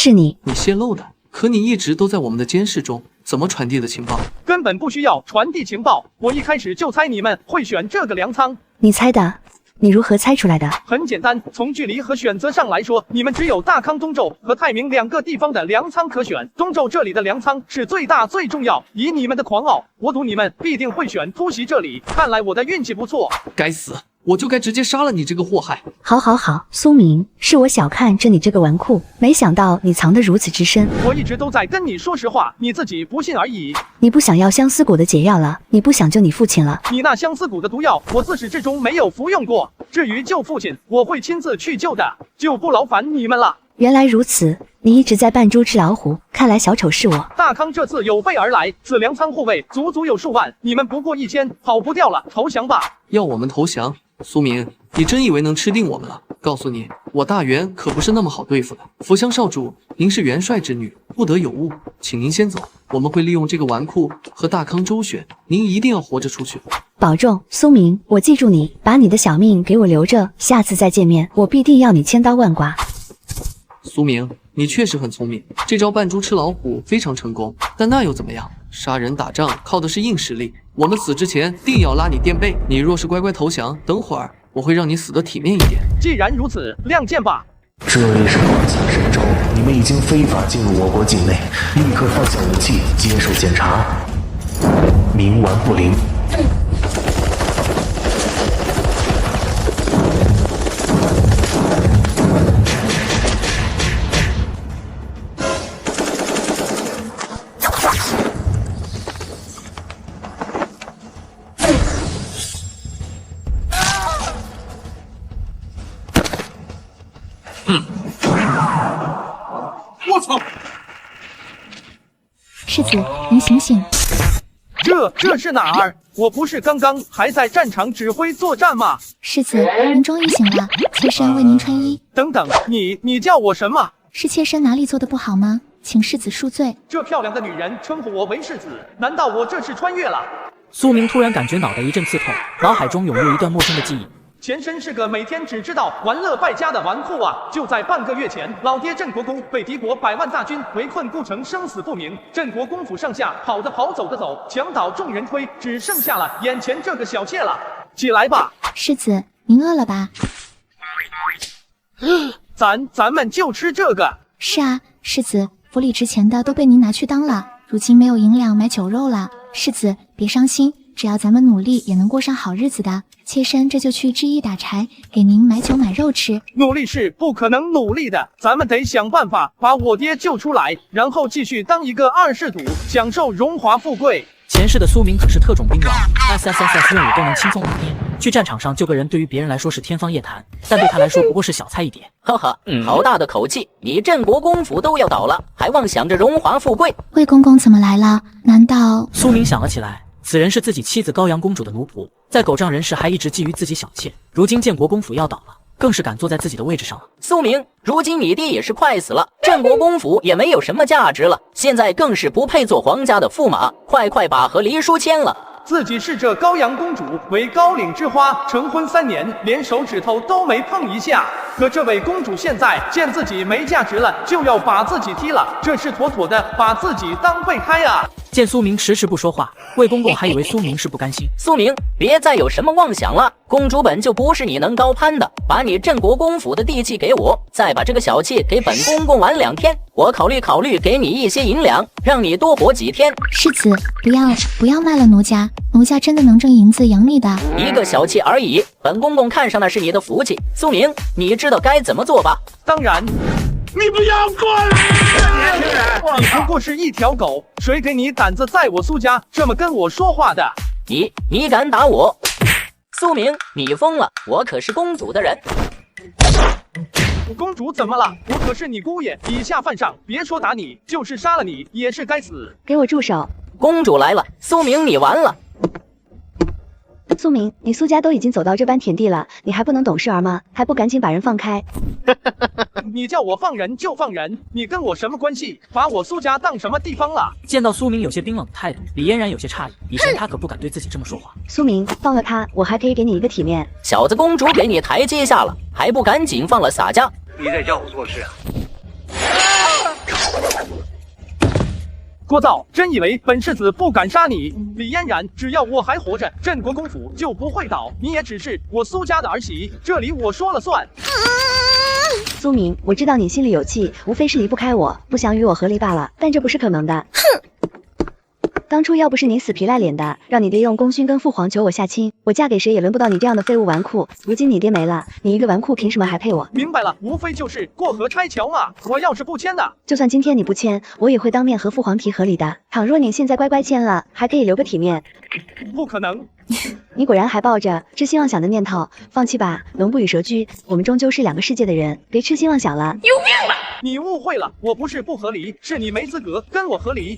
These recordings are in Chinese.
是你泄露的，可你一直都在我们的监视中，怎么传递的情报？根本不需要传递情报，我一开始就猜你们会选这个粮仓。你猜的？你如何猜出来的？很简单，从距离和选择上来说，你们只有大康东宙和泰明2个地方的粮仓可选。东宙这里的粮仓是最大最重要，以你们的狂傲，我赌你们必定会选突袭这里。看来我的运气不错。该死！我就该直接杀了你这个祸害。好，苏明，是我小看着你这个纨绔，没想到你藏得如此之深。我一直都在跟你说实话，你自己不信而已。你不想要相思谷的解药了？你不想救你父亲了？你那相思谷的毒药，我自始至终没有服用过。至于救父亲，我会亲自去救的，就不劳烦你们了。原来如此，你一直在扮猪吃老虎，看来小丑是我。大康这次有备而来，此粮仓护卫足足有数万，你们不过1000，跑不掉了，投降吧。要我们投降？苏明，你真以为能吃定我们了？告诉你，我大元可不是那么好对付的。福乡少主，您是元帅之女，不得有误，请您先走，我们会利用这个纨绔和大康周旋，您一定要活着出去。保重，苏明，我记住你，把你的小命给我留着，下次再见面，我必定要你千刀万剐。苏明，你确实很聪明，这招扮猪吃老虎非常成功，但那又怎么样？杀人打仗靠的是硬实力，我们死之前定要拉你垫背。你若是乖乖投降，等会儿我会让你死得体面一点。既然如此，亮剑吧。这里是华夏神州，你们已经非法进入我国境内，立刻放下武器，接受检查。冥顽不灵。我操！世子，您醒醒！这是哪儿？我不是刚刚还在战场指挥作战吗？世子，您终于醒了，妾身为您穿衣。等等，你叫我什么？是妾身哪里做的不好吗？请世子恕罪。这漂亮的女人称呼我为世子，难道我这是穿越了？苏明突然感觉脑袋一阵刺痛，脑海中涌入一段陌生的记忆。前身是个每天只知道玩乐败家的纨绔啊！就在半个月前，老爹镇国公被敌国100万大军围困故城，生死不明。镇国公府上下跑的跑，走的走，墙倒众人推，只剩下了眼前这个小妾了。起来吧，世子，您饿了吧？咱们就吃这个。是啊，世子，府里值钱的都被您拿去当了，如今没有银两买酒肉了。世子别伤心，只要咱们努力，也能过上好日子的。妾身这就去制衣打柴，给您买酒买肉吃。努力是不可能努力的，咱们得想办法把我爹救出来，然后继续当一个二世祖，享受荣华富贵。前世的苏明可是特种兵王 ，SSSS 任务都能轻松拿捏。去战场上救个人，对于别人来说是天方夜谭，但对他来说不过是小菜一碟。呵呵，好大的口气！你镇国公府都要倒了，还妄想着荣华富贵？魏公公怎么来了？难道……苏明想了起来。此人是自己妻子高阳公主的奴仆，在狗仗人势还一直觊觎自己小妾，如今建国公府要倒了，更是敢坐在自己的位置上了。苏明，如今你爹也是快死了，镇国公府也没有什么价值了，现在更是不配做皇家的驸马，快把和离书签了。自己是这高阳公主为高岭之花，成婚3年，连手指头都没碰一下。可这位公主现在见自己没价值了，就要把自己踢了，这是妥妥的把自己当备胎啊！见苏明迟迟不说话，魏公公还以为苏明是不甘心。苏明，别再有什么妄想了，公主本就不是你能高攀的，把你镇国公府的地契给我，再把这个小妾给本公公玩2天，我考虑给你一些银两，让你多活几天。世子，不要卖了奴家，奴家真的能挣银子养你的。一个小妾而已，本公公看上的是你的福气。苏明，你知道该怎么做吧？当然。你不要过来！你不过是一条狗，谁给你胆子在我苏家这么跟我说话的？你敢打我？苏明，你疯了！我可是公主的人。公主怎么了？我可是你姑爷，以下犯上，别说打你，就是杀了你也是该死。给我住手！公主来了，苏明你完了。苏明，你苏家都已经走到这般田地了，你还不能懂事儿吗？还不赶紧把人放开！你叫我放人就放人，你跟我什么关系？把我苏家当什么地方了？见到苏明有些冰冷的态度，李嫣然有些诧异，以前他可不敢对自己这么说话。苏明，放了他，我还可以给你一个体面。小子，公主给你台阶下了，还不赶紧放了洒家？你在教我做事啊？聒噪，真以为本世子不敢杀你？李嫣然，只要我还活着，镇国公府就不会倒，你也只是我苏家的儿媳，这里我说了算。苏明，我知道你心里有气，无非是离不开我，不想与我和离罢了，但这不是可能的。哼！当初要不是你死皮赖脸的，让你爹用功勋跟父皇求我下亲，我嫁给谁也轮不到你这样的废物纨绔。如今你爹没了，你一个纨绔凭什么还配我？明白了，无非就是过河拆桥嘛。我要是不签呢？就算今天你不签，我也会当面和父皇提和离的。倘若你现在乖乖签了，还可以留个体面。不可能！你果然还抱着痴心妄想的念头，放弃吧，龙不与蛇居，我们终究是两个世界的人，别痴心妄想了。有病了！你误会了，我不是不和离，是你没资格跟我和离。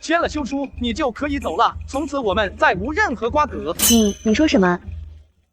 签了休书，你就可以走了，从此我们再无任何瓜葛。你说什么？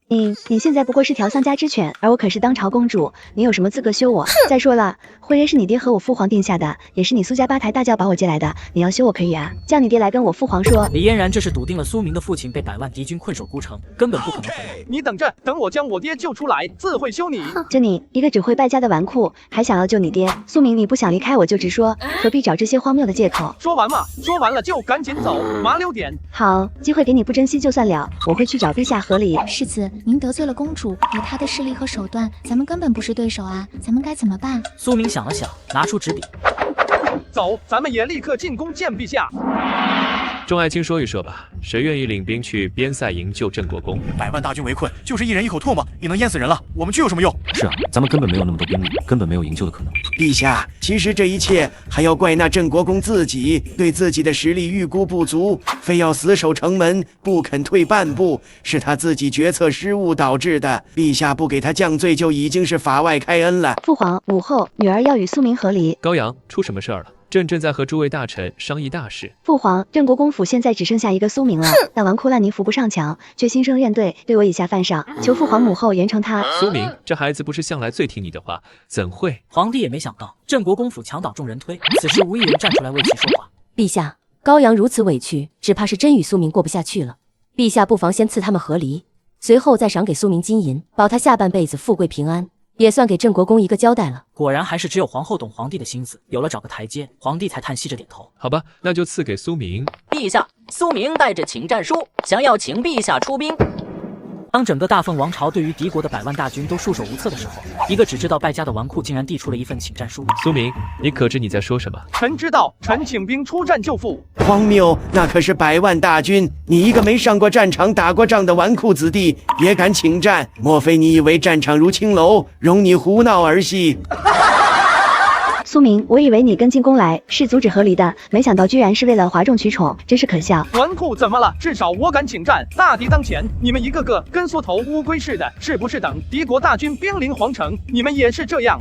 你现在不过是条丧家之犬，而我可是当朝公主，你有什么资格休我？再说了，婚约是你爹和我父皇定下的，也是你苏家八抬大轿把我接来的，你要休我可以啊，叫你爹来跟我父皇说。李嫣然这是笃定了苏明的父亲被百万敌军困守孤城，根本不可能回来。你等着，等我将我爹救出来，自会休你。就你一个只会败家的纨绔，还想要救你爹？苏明，你不想离开我就直说，何必找这些荒谬的借口？说完嘛，说完了就赶紧走，麻溜点。好，机会给你不珍惜就算了，我会去找陛下和离。世子，您得罪了公主，以她的势力和手段，咱们根本不是对手啊，咱们该怎么办？苏明想了想，拿出纸笔，走，咱们也立刻进宫见陛下。众爱卿说一说吧，谁愿意领兵去边塞营救镇国公？百万大军围困，就是一人一口唾沫也能淹死人了，我们去有什么用？是啊，咱们根本没有那么多兵力，根本没有营救的可能。陛下，其实这一切还要怪那镇国公自己，对自己的实力预估不足，非要死守城门，不肯退半步，是他自己决策失误导致的。陛下不给他降罪，就已经是法外开恩了。父皇、母后，女儿要与苏明和离。高阳，出什么事儿了？朕正在和诸位大臣商议大事。父皇，镇国公府现在只剩下一个苏明了，那纨绔烂泥扶不上墙，却心生怨怼，对我以下犯上，求父皇母后严惩他。苏明，这孩子不是向来最听你的话，怎会？皇帝也没想到镇国公府墙倒众人推，此时无一人站出来为其说话。陛下，高阳如此委屈，只怕是真与苏明过不下去了。陛下不妨先赐他们和离，随后再赏给苏明金银，保他下半辈子富贵平安，也算给镇国公一个交代了。果然还是只有皇后懂皇帝的心思，有了找个台阶，皇帝才叹息着点头。好吧，那就赐给苏明。陛下，苏明带着请战书，想要请陛下出兵。当整个大凤王朝对于敌国的百万大军都束手无策的时候，一个只知道败家的纨绔竟然递出了一份请战书。苏明，你可知你在说什么？臣知道，臣请兵出战救父。荒谬，那可是百万大军，你一个没上过战场打过仗的纨绔子弟也敢请战？莫非你以为战场如青楼，容你胡闹儿戏？苏明，我以为你跟进宫来是阻止和离的，没想到居然是为了哗众取宠，真是可笑。纨绔怎么了？至少我敢请战，大敌当前，你们一个个跟缩头乌龟似的，是不是等敌国大军兵临皇城，你们也是这样？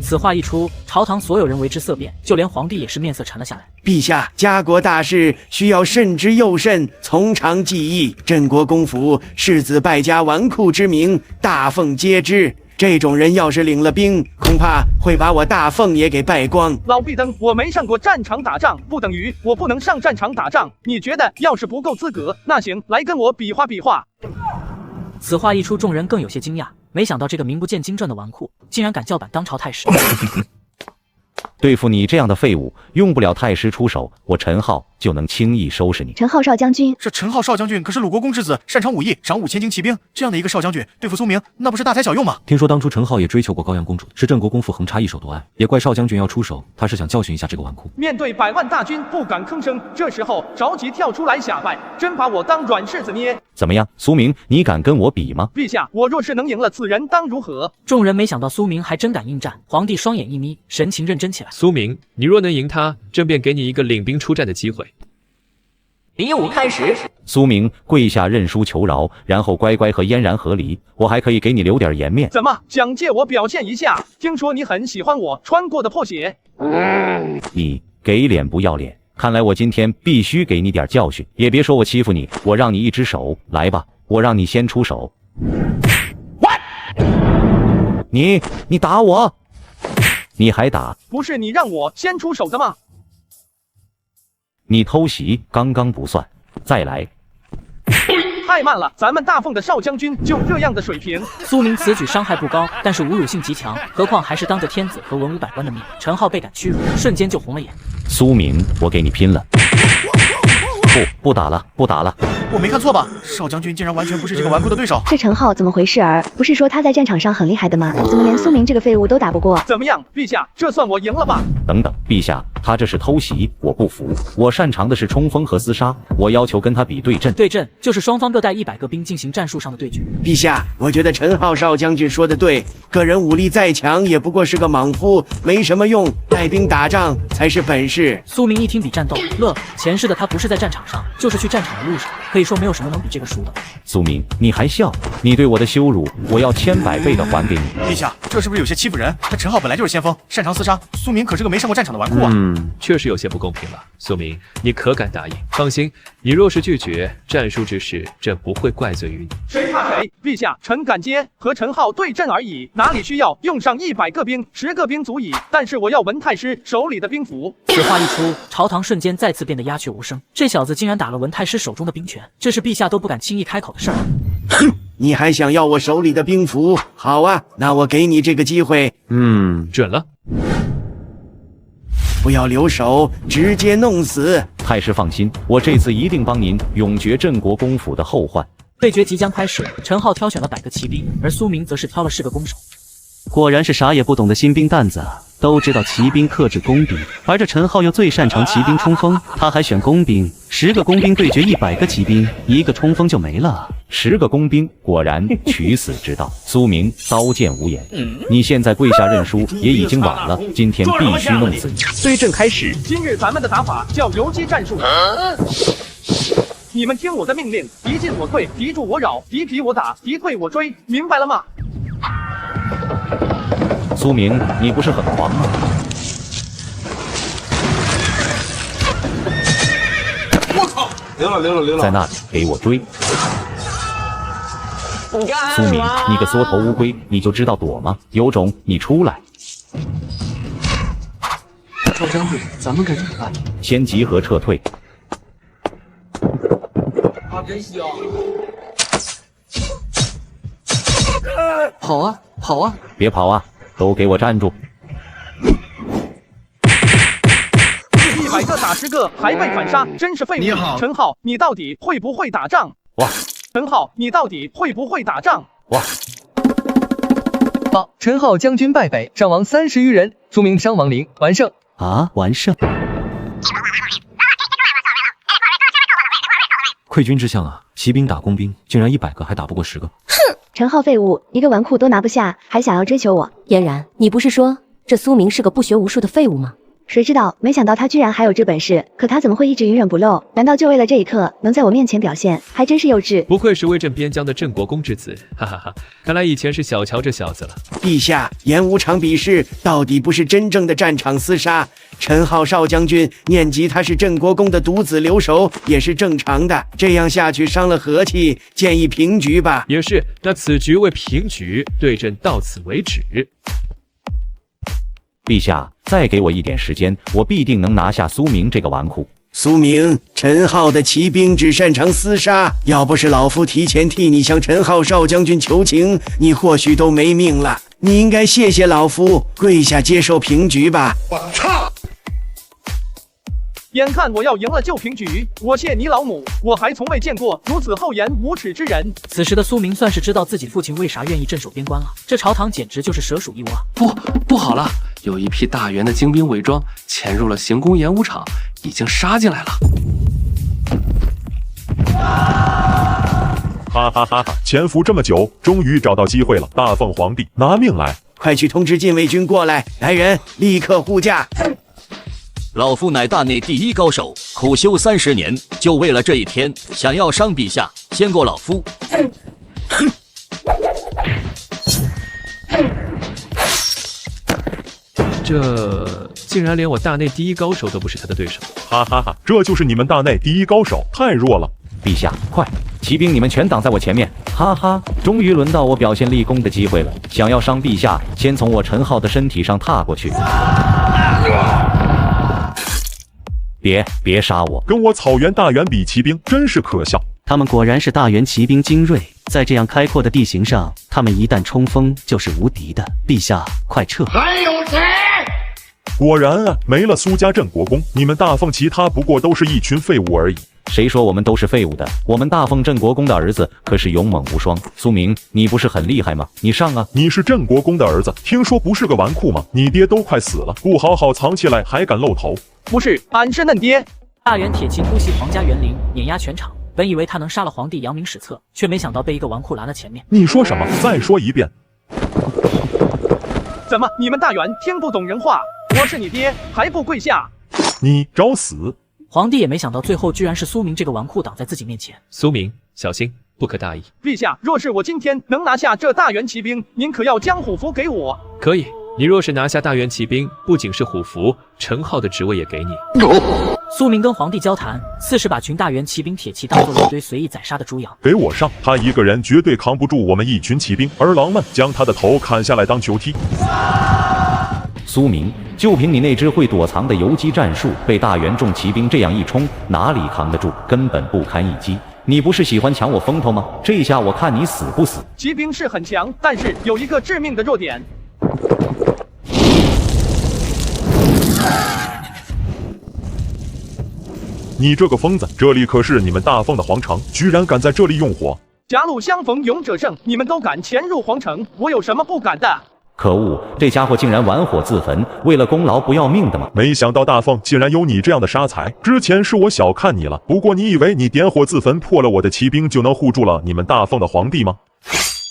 此话一出，朝堂所有人为之色变，就连皇帝也是面色沉了下来。陛下，家国大事需要慎之又慎，从长计议。镇国公府世子败家纨绔之名，大凤皆知。这种人要是领了兵，恐怕会把我大凤也给败光。老壁灯，我没上过战场打仗，不等于我不能上战场打仗。你觉得要是不够资格，那行，来跟我比划比划。此话一出，众人更有些惊讶，没想到这个名不见经传的纨绔，竟然敢叫板当朝太师。对付你这样的废物，用不了太师出手，我陈浩就能轻易收拾你。陈浩少将军，这陈浩少将军可是鲁国公之子，擅长武艺，赏5000精骑兵，这样的一个少将军对付苏明，那不是大材小用吗？听说当初陈浩也追求过高阳公主，是镇国公府横插一手夺爱，也怪少将军要出手，他是想教训一下这个纨绔。面对百万大军不敢吭声，这时候着急跳出来下拜，真把我当软柿子捏。怎么样，苏明，你敢跟我比吗？陛下，我若是能赢了此人，当如何？众人没想到苏明还真敢应战，皇帝双眼一眯，神情认真起来。苏明，你若能赢他，朕便给你一个领兵出战的机会。比武开始。苏明跪下认输求饶，然后乖乖和嫣然和离，我还可以给你留点颜面。怎么想借我表现一下？听说你很喜欢我穿过的破鞋。你给脸不要脸，看来我今天必须给你点教训。也别说我欺负你，我让你一只手，来吧，我让你先出手。你打我，你还打？不是你让我先出手的吗？你偷袭刚刚不算，再来。太慢了，咱们大奉的少将军就这样的水平。苏明此举伤害不高，但是侮辱性极强，何况还是当着天子和文武百官的面。陈浩倍感屈辱，瞬间就红了眼。苏明，我给你拼了！不打了，不打了！我没看错吧？少将军竟然完全不是这个纨绔的对手。这陈浩怎么回事儿？不是说他在战场上很厉害的吗？怎么连苏明这个废物都打不过？怎么样，陛下，这算我赢了吧？等等，陛下，他这是偷袭，我不服。我擅长的是冲锋和厮杀，我要求跟他比对阵。对阵就是双方各带100个兵进行战术上的对决。陛下，我觉得陈浩少将军说的对，个人武力再强，也不过是个莽夫，没什么用，带兵打仗才是本事。苏明一听比战斗，乐了。前世的他不是在战场上，就是去战场的路上，可以说没有什么能比这个输的。苏明，你还笑？你对我的羞辱，我要1000百倍的还给你。陛下，这是不是有些欺负人？他陈浩本来就是先锋，擅长厮杀，苏明可是个没上过战场的纨绔啊。确实有些不公平了。苏明，你可敢答应？放心，你若是拒绝，战术之事，朕不会怪罪于你。谁怕谁？陛下，臣敢接，和陈浩对阵而已，哪里需要用上100个兵，10个兵足矣。但是我要文太师手里的兵符。此话一出，朝堂瞬间再次变得鸦雀无声。这小子竟然打了文太师手中的兵权，这是陛下都不敢轻易开口的事儿。哼，你还想要我手里的兵符？好啊，那我给你这个机会。准了。不要留手，直接弄死。太师放心，我这次一定帮您永绝镇国公府的后患。对决即将开始，陈浩挑选了100个骑兵，而苏明则是挑了10个弓手。果然是啥也不懂的新兵蛋子，都知道骑兵克制工兵，而这陈浩又最擅长骑兵冲锋，他还选工兵，10个工兵对决100个骑兵，1个冲锋就没了。10个工兵，果然取死之道。苏明刀剑无眼，你现在跪下认输也已经晚了，今天必须弄死你。对阵开始，今日咱们的打法叫游击战术。你们听我的命令，敌进我退，敌驻我扰，敌疲我打，敌退我追，明白了吗？苏明，你不是很狂吗？我靠！溜了！在那里给我追！苏明，你个缩头乌龟，你就知道躲吗？有种你出来！赵将军，咱们该怎么办？先集合撤退。他真香！跑啊！跑啊！别跑啊！都给我站住！100个打10个，还被反杀，真是废物！你好，陈浩，你到底会不会打仗？哇！陈浩，你到底会不会打仗？哇！报，陈浩将军败北，伤亡30余人，苏明伤亡0，完胜。啊，完胜！溃军之相啊！骑兵打工兵，竟然100个还打不过10个。哼！陈浩废物，一个纨绔都拿不下，还想要追求我？嫣然，你不是说这苏明是个不学无术的废物吗？谁知道，没想到他居然还有这本事。可他怎么会一直隐忍不露？难道就为了这一刻能在我面前表现？还真是幼稚。不愧是威震边疆的镇国公之子，哈哈哈！看来以前是小瞧这小子了。陛下，演武场比试到底不是真正的战场厮杀。陈浩少将军念及他是镇国公的独子留守，也是正常的。这样下去伤了和气，建议平局吧。也是，那此局为平局，对阵到此为止。陛下，再给我一点时间，我必定能拿下苏明这个纨绔。苏明，陈浩的骑兵只擅长厮杀，要不是老夫提前替你向陈浩少将军求情，你或许都没命了。你应该谢谢老夫，跪下接受平局吧。我操！眼看我要赢了就平局，我谢你老母，我还从未见过如此厚颜无耻之人。此时的苏明算是知道自己父亲为啥愿意镇守边关了，这朝堂简直就是蛇鼠一窝啊！不好了，有一批大元的精兵伪装潜入了行宫演武场，已经杀进来了。哈哈哈哈！潜伏这么久，终于找到机会了。大奉皇帝，拿命来！快去通知禁卫军过来，来人，立刻护驾！老夫乃大内第一高手，苦修30年，就为了这一天。想要伤陛下，先过老夫！这竟然连我大内第一高手都不是他的对手！哈哈哈！这就是你们大内第一高手，太弱了！陛下，快！骑兵你们全挡在我前面！哈哈，终于轮到我表现立功的机会了。想要伤陛下，先从我陈浩的身体上踏过去。别杀我！跟我草原大员比骑兵，真是可笑。他们果然是大元骑兵精锐，在这样开阔的地形上，他们一旦冲锋就是无敌的。陛下，快撤！还有谁？果然啊，没了苏家镇国公，你们大凤其他不过都是一群废物而已。谁说我们都是废物的？我们大凤镇国公的儿子可是勇猛无双。苏明，你不是很厉害吗？你上啊！你是镇国公的儿子，听说不是个纨绔吗？你爹都快死了，不好好藏起来还敢露头？不是，俺是嫩爹。大元铁骑突袭皇家园林，碾压全场。本以为他能杀了皇帝，扬名史册，却没想到被一个纨绔拦了前面。你说什么？再说一遍。怎么，你们大元听不懂人话？我是你爹，还不跪下？你找死！皇帝也没想到，最后居然是苏明这个纨绔挡在自己面前。苏明，小心，不可大意。陛下，若是我今天能拿下这大元骑兵，您可要将虎符给我。可以，你若是拿下大元骑兵，不仅是虎符，陈浩的职位也给你。苏明跟皇帝交谈，40把群大元骑兵铁骑当做了一堆随意宰杀的猪羊。给我上！他一个人绝对扛不住我们一群骑兵，儿郎们将他的头砍下来当球踢。苏明，就凭你那支会躲藏的游击战术，被大元众骑兵这样一冲，哪里扛得住？根本不堪一击。你不是喜欢抢我风头吗？这下我看你死不死！骑兵是很强，但是有一个致命的弱点。你这个疯子，这里可是你们大凤的皇城，居然敢在这里用火！狭路相逢勇者胜，你们都敢潜入皇城，我有什么不敢的？可恶，这家伙竟然玩火自焚，为了功劳不要命的吗？没想到大凤竟然有你这样的杀才，之前是我小看你了。不过你以为你点火自焚破了我的骑兵就能护住了你们大凤的皇帝吗？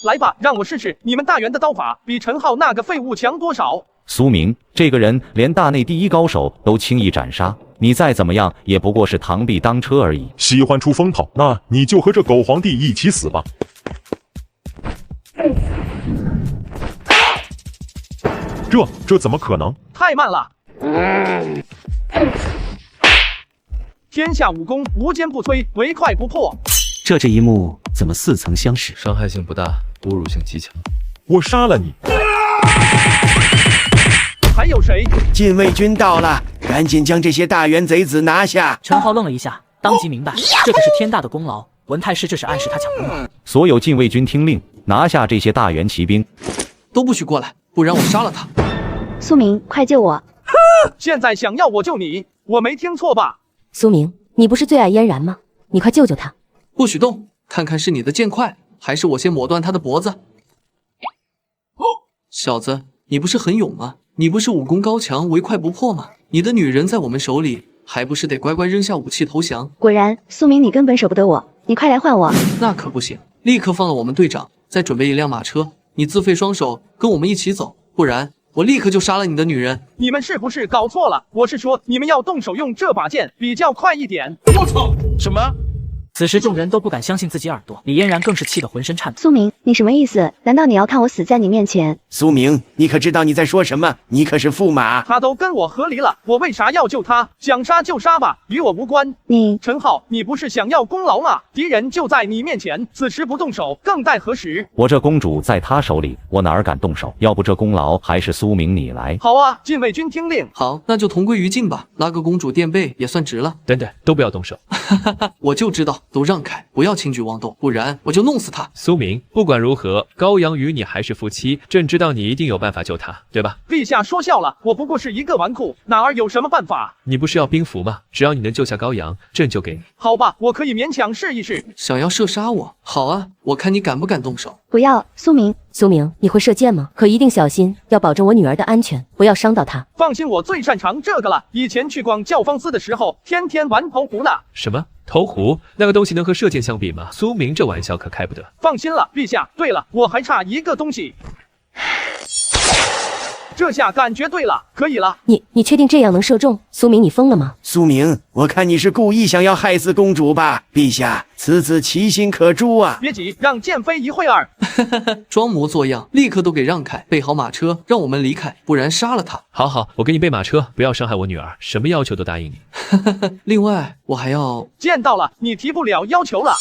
来吧，让我试试你们大元的刀法比陈浩那个废物强多少。苏明，这个人连大内第一高手都轻易斩杀，你再怎么样也不过是螳臂当车而已。喜欢出风头，那你就和这狗皇帝一起死吧。这怎么可能？太慢了！天下武功无坚不摧，唯快不破。这一幕怎么似曾相识？伤害性不大，侮辱性极强。我杀了你！还有谁？禁卫军到了，赶紧将这些大元贼子拿下！陈浩愣了一下，当即明白，这可是天大的功劳。文太师这是暗示他抢功劳。所有禁卫军听令，拿下这些大元骑兵，都不许过来，不然我杀了他。苏明，快救我！现在想要我救你，我没听错吧？苏明，你不是最爱嫣然吗？你快救救他！不许动，看看是你的剑快，还是我先抹断他的脖子。小子，你不是很勇吗？你不是武功高强，唯快不破吗？你的女人在我们手里，还不是得乖乖扔下武器投降？果然，苏明，你根本舍不得我，你快来换我！那可不行，立刻放了我们队长，再准备一辆马车，你自废双手，跟我们一起走，不然我立刻就杀了你的女人！你们是不是搞错了？我是说，你们要动手用这把剑，比较快一点。我操！什么？此时众人都不敢相信自己耳朵，李嫣然更是气得浑身颤抖。苏明，你什么意思？难道你要看我死在你面前？苏明，你可知道你在说什么？你可是驸马。他都跟我和离了，我为啥要救他？想杀就杀吧，与我无关。你陈浩，你不是想要功劳吗？敌人就在你面前，此时不动手，更待何时？我这公主在他手里，我哪儿敢动手？要不这功劳还是苏明你来。好啊，禁卫军听令。好，那就同归于尽吧，拉个公主垫背也算值了。等等，都不要动手。我就知道，都让开，不要轻举妄动，不然我就弄死他。苏明，不管如何，高阳与你还是夫妻，朕知道你一定有办法救他，对吧？陛下说笑了，我不过是一个纨绔，哪儿有什么办法？你不是要兵符吗？只要你能救下高阳，朕就给你。好吧，我可以勉强试一试。想要射杀我？好啊，我看你敢不敢动手。不要，苏明。苏明，你会射箭吗？可一定小心，要保证我女儿的安全，不要伤到她。放心，我最擅长这个了。以前去逛教坊司的时候，天天玩投壶呢。什么？投壶？那个东西能和射箭相比吗？苏明这玩笑可开不得。放心了，陛下。对了，我还差一个东西。这下感觉对了，可以了。你确定这样能射中？苏明，你疯了吗？苏明，我看你是故意想要害死公主吧？陛下，此子其心可诛啊！别急，让剑飞一会儿。装模作样，立刻都给让开，备好马车，让我们离开，不然杀了他。好好，我给你备马车，不要伤害我女儿，什么要求都答应你。另外，我还要……见到了，你提不了要求了。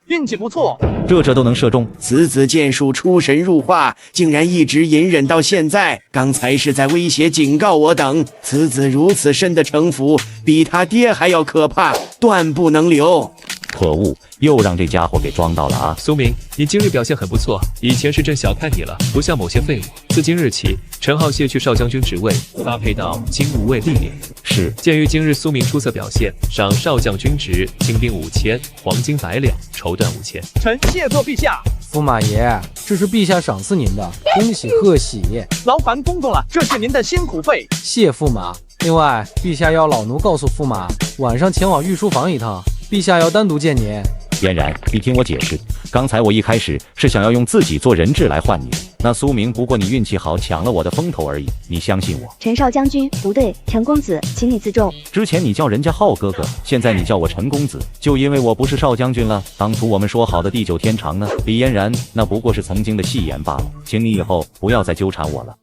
运气不错。这都能射中？此子剑术出神入化，竟然一直隐忍到现在。刚才是在威胁警告我等，此子如此深的城府，比他爹还要可怕，断不能留。可恶，又让这家伙给装到了啊！苏明，你今日表现很不错，以前是朕小看你了，不像某些废物。自今日起，陈浩卸去少将军职位，发配到精武卫历练。是。鉴于今日苏明出色表现，赏少将军职，精兵5000，黄金100两，绸缎5000。臣谢过陛下。驸马爷，这是陛下赏赐您的，恭喜贺喜！劳烦公公了，这是您的辛苦费。谢驸马。另外，陛下要老奴告诉驸马，晚上前往御书房一趟，陛下要单独见您。嫣然，你听我解释，刚才我一开始是想要用自己做人质来换你，那苏明不过你运气好抢了我的风头而已，你相信我。陈少将军，不对，陈公子，请你自重。之前你叫人家浩哥哥，现在你叫我陈公子，就因为我不是少将军了。当初我们说好的地久天长呢？李嫣然，那不过是曾经的戏言罢了，请你以后不要再纠缠我了。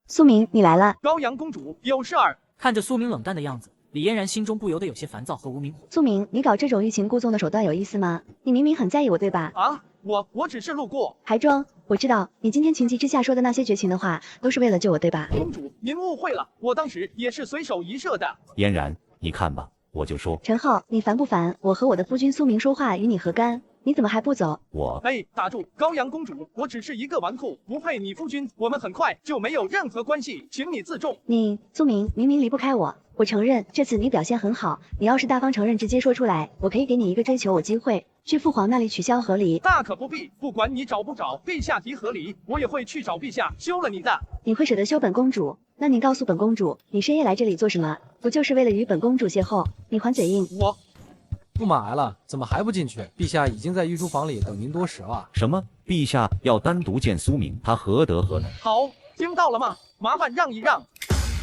苏明，你来了。高阳公主有事儿。看着苏明冷淡的样子，李嫣然心中不由得有些烦躁和无名火。苏明，你搞这种欲擒故纵的手段有意思吗？你明明很在意我，对吧？啊，我只是路过。还装？我知道，你今天情急之下说的那些绝情的话，都是为了救我，对吧？公主，您误会了，我当时也是随手一射的。嫣然，你看吧，我就说。陈浩，你烦不烦？我和我的夫君苏明说话与你何干？你怎么还不走？哎，打住！高阳公主，我只是一个纨绔，不配你夫君，我们很快就没有任何关系，请你自重。你苏明明明离不开我，我承认这次你表现很好，你要是大方承认，直接说出来，我可以给你一个追求我机会，去父皇那里取消和离。大可不必，不管你找不找，陛下提和离，我也会去找陛下休了你的。你会舍得休本公主？那你告诉本公主，你深夜来这里做什么？不就是为了与本公主邂逅？你还嘴硬。驸马来了，怎么还不进去？陛下已经在御书房里等您多时了。什么？陛下要单独见苏明，他何德何能？好，听到了吗？麻烦让一让。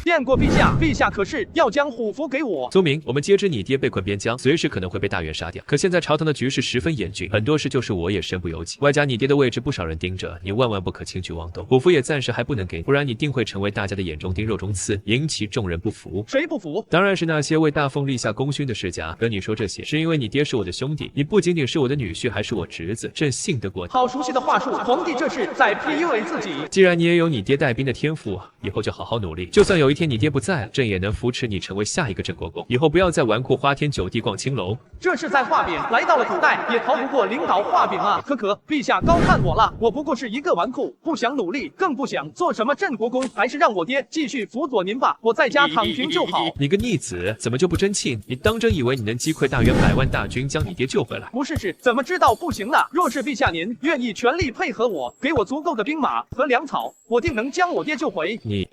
见过陛下，陛下可是要将虎符给我？苏明，我们皆知你爹被困边疆，随时可能会被大元杀掉。可现在朝堂的局势十分严峻，很多事就是我也身不由己，外加你爹的位置不少人盯着，你万万不可轻举妄动。虎符也暂时还不能给你，不然你定会成为大家的眼中钉肉中刺，引起众人不服。谁不服？当然是那些为大奉立下功勋的世家。跟你说这些，是因为你爹是我的兄弟，你不仅仅是我的女婿，还是我侄子，朕信得过你。好熟悉的话术，皇帝这是在 PUA 自己。既然你也有你爹带兵的天赋，以后就好好努力，就算有一天你爹不在了，朕也能扶持你成为下一个镇国公，以后不要再纨绔花天酒地逛青楼。这是在画饼，来到了古代也逃不过领导画饼啊！可陛下高看我了，我不过是一个纨绔，不想努力，更不想做什么镇国公，还是让我爹继续辅佐您吧，我在家躺平就好。你个逆子，怎么就不争气？你当真以为你能击溃大元100万大军将你爹救回来？不试试怎么知道不行呢？若是陛下您愿意全力配合我，给我足够的兵马和粮草，我定能将我爹救回。你。